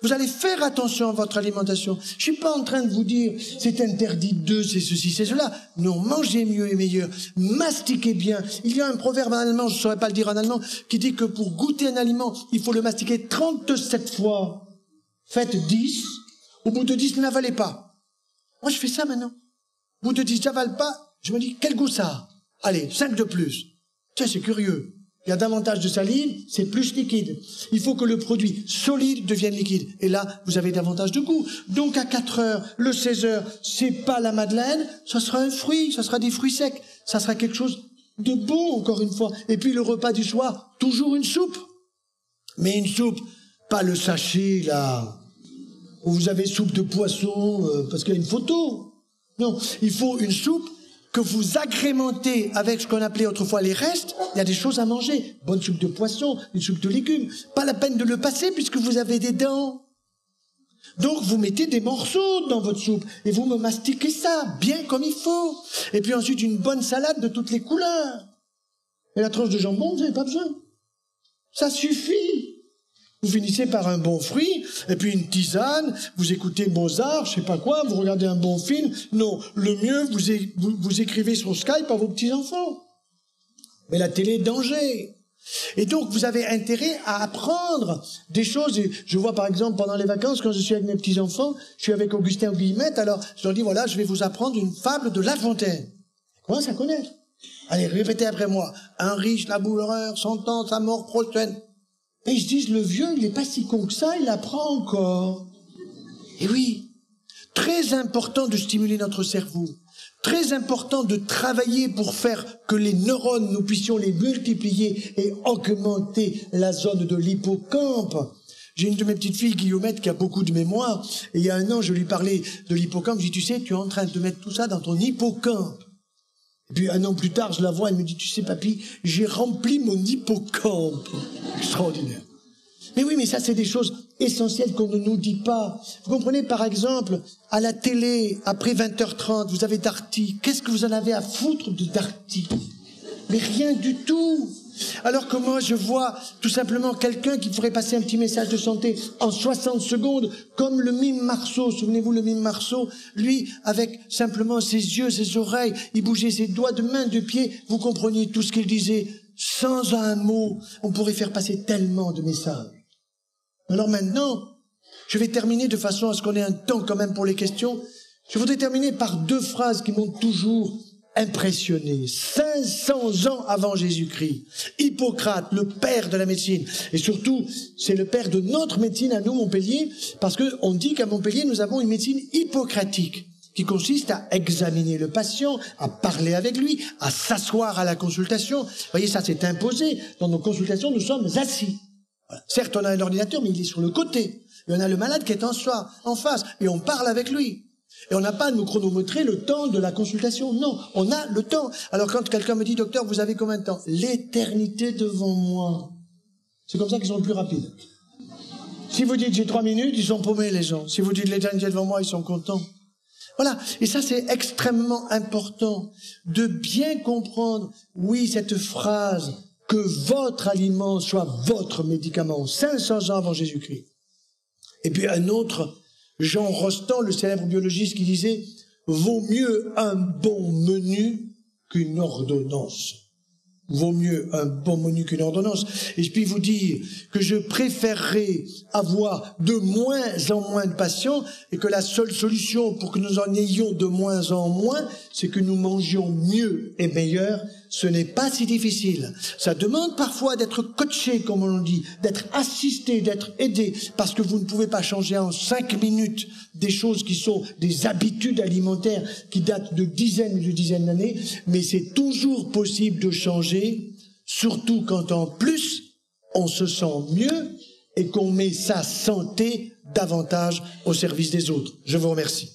Vous allez faire attention à votre alimentation. Je suis pas en train de vous dire c'est interdit de, c'est ceci, c'est cela. Non, mangez mieux et meilleur. Mastiquez bien. Il y a un proverbe en allemand, je ne saurais pas le dire en allemand, qui dit que pour goûter un aliment, il faut le mastiquer 37 fois. Faites 10. Au bout de 10, ne l'avalez pas. Moi, je fais ça maintenant. Au bout de 10, j'avale pas. Je me dis, quel goût ça a? Allez, 5 de plus. Tiens, c'est curieux. Il y a davantage de salive, c'est plus liquide. Il faut que le produit solide devienne liquide. Et là, vous avez davantage de goût. Donc, à 4 heures, le 16 heures, c'est pas la madeleine, ça sera un fruit, ça sera des fruits secs. Ça sera quelque chose de bon, encore une fois. Et puis, le repas du soir, toujours une soupe. Mais une soupe, pas le sachet, là, où vous avez soupe de poisson, parce qu'il y a une photo. Non, il faut une soupe que vous agrémentez avec ce qu'on appelait autrefois les restes. Il y a des choses à manger. Bonne soupe de poisson, une soupe de légumes. Pas la peine de le passer puisque vous avez des dents. Donc vous mettez des morceaux dans votre soupe et vous me mastiquez ça bien comme il faut. Et puis ensuite une bonne salade de toutes les couleurs. Et la tranche de jambon, vous n'avez pas besoin. Ça suffit. Vous finissez par un bon fruit, et puis une tisane, vous écoutez Mozart, je sais pas quoi, vous regardez un bon film. Non, le mieux, vous écrivez sur Skype à vos petits-enfants. Mais la télé, danger. Et donc, vous avez intérêt à apprendre des choses. Et je vois, par exemple, pendant les vacances, quand je suis avec mes petits-enfants, je suis avec Augustin ou Guillemette, alors je leur dis, voilà, je vais vous apprendre une fable de La Fontaine. Comment ça connaître? Allez, répétez après moi. Un riche laboureur sentant sa mort prochaine. Et ils se disent, le vieux, il n'est pas si con que ça, il apprend encore. Et oui, très important de stimuler notre cerveau. très important de travailler pour faire que les neurones, nous puissions les multiplier et augmenter la zone de l'hippocampe. J'ai une de mes petites filles, Guillaumette, qui a beaucoup de mémoire, et il y a un an, je lui parlais de l'hippocampe, je lui dis, tu sais, tu es en train de mettre tout ça dans ton hippocampe. Et puis un an plus tard, je la vois, elle me dit, tu sais, papy, j'ai rempli mon hippocampe. Extraordinaire. Mais oui, mais ça, c'est des choses essentielles qu'on ne nous dit pas. Vous comprenez, par exemple, à la télé, après 20h30, vous avez Darty. Qu'est-ce que vous en avez à foutre de Darty? Mais rien du tout. Alors que moi, je vois tout simplement quelqu'un qui pourrait passer un petit message de santé en 60 secondes, comme le mime Marceau. Souvenez-vous, le mime Marceau, lui, avec simplement ses yeux, ses oreilles, il bougeait ses doigts de main, de pied. Vous compreniez tout ce qu'il disait. Sans un mot, on pourrait faire passer tellement de messages. Alors maintenant, je vais terminer de façon à ce qu'on ait un temps quand même pour les questions. Je voudrais terminer par 2 phrases qui m'ont toujours impressionné. 500 ans avant Jésus-Christ, Hippocrate, le père de la médecine, et surtout, c'est le père de notre médecine à nous, Montpellier, parce qu'on dit qu'à Montpellier, nous avons une médecine hippocratique, qui consiste à examiner le patient, à parler avec lui, à s'asseoir à la consultation. Vous voyez, ça c'est imposé. Dans nos consultations, nous sommes assis. Voilà. Certes, on a un ordinateur, mais il est sur le côté. Et on a le malade qui est en face, et on parle avec lui. Et on n'a pas à nous chronométrer le temps de la consultation. Non, on a le temps. Alors quand quelqu'un me dit, docteur, vous avez combien de temps? L'éternité devant moi. C'est comme ça qu'ils sont le plus rapides. Si vous dites j'ai 3 minutes, ils sont paumés les gens. Si vous dites l'éternité devant moi, ils sont contents. Voilà. Et ça, c'est extrêmement important de bien comprendre, oui, cette phrase, que votre aliment soit votre médicament. 500 ans avant Jésus-Christ. Et puis un autre, Jean Rostand, le célèbre biologiste, qui disait « Vaut mieux un bon menu qu'une ordonnance ». Vaut mieux un bon menu qu'une ordonnance. Et je puis vous dire que je préférerais avoir de moins en moins de patients et que la seule solution pour que nous en ayons de moins en moins, c'est que nous mangions mieux et meilleur. Ce n'est pas si difficile. Ça demande parfois d'être coaché, comme on dit, d'être assisté, d'être aidé, parce que vous ne pouvez pas changer en 5 minutes des choses qui sont des habitudes alimentaires qui datent de dizaines et de dizaines d'années, mais c'est toujours possible de changer, surtout quand en plus on se sent mieux et qu'on met sa santé davantage au service des autres. Je vous remercie.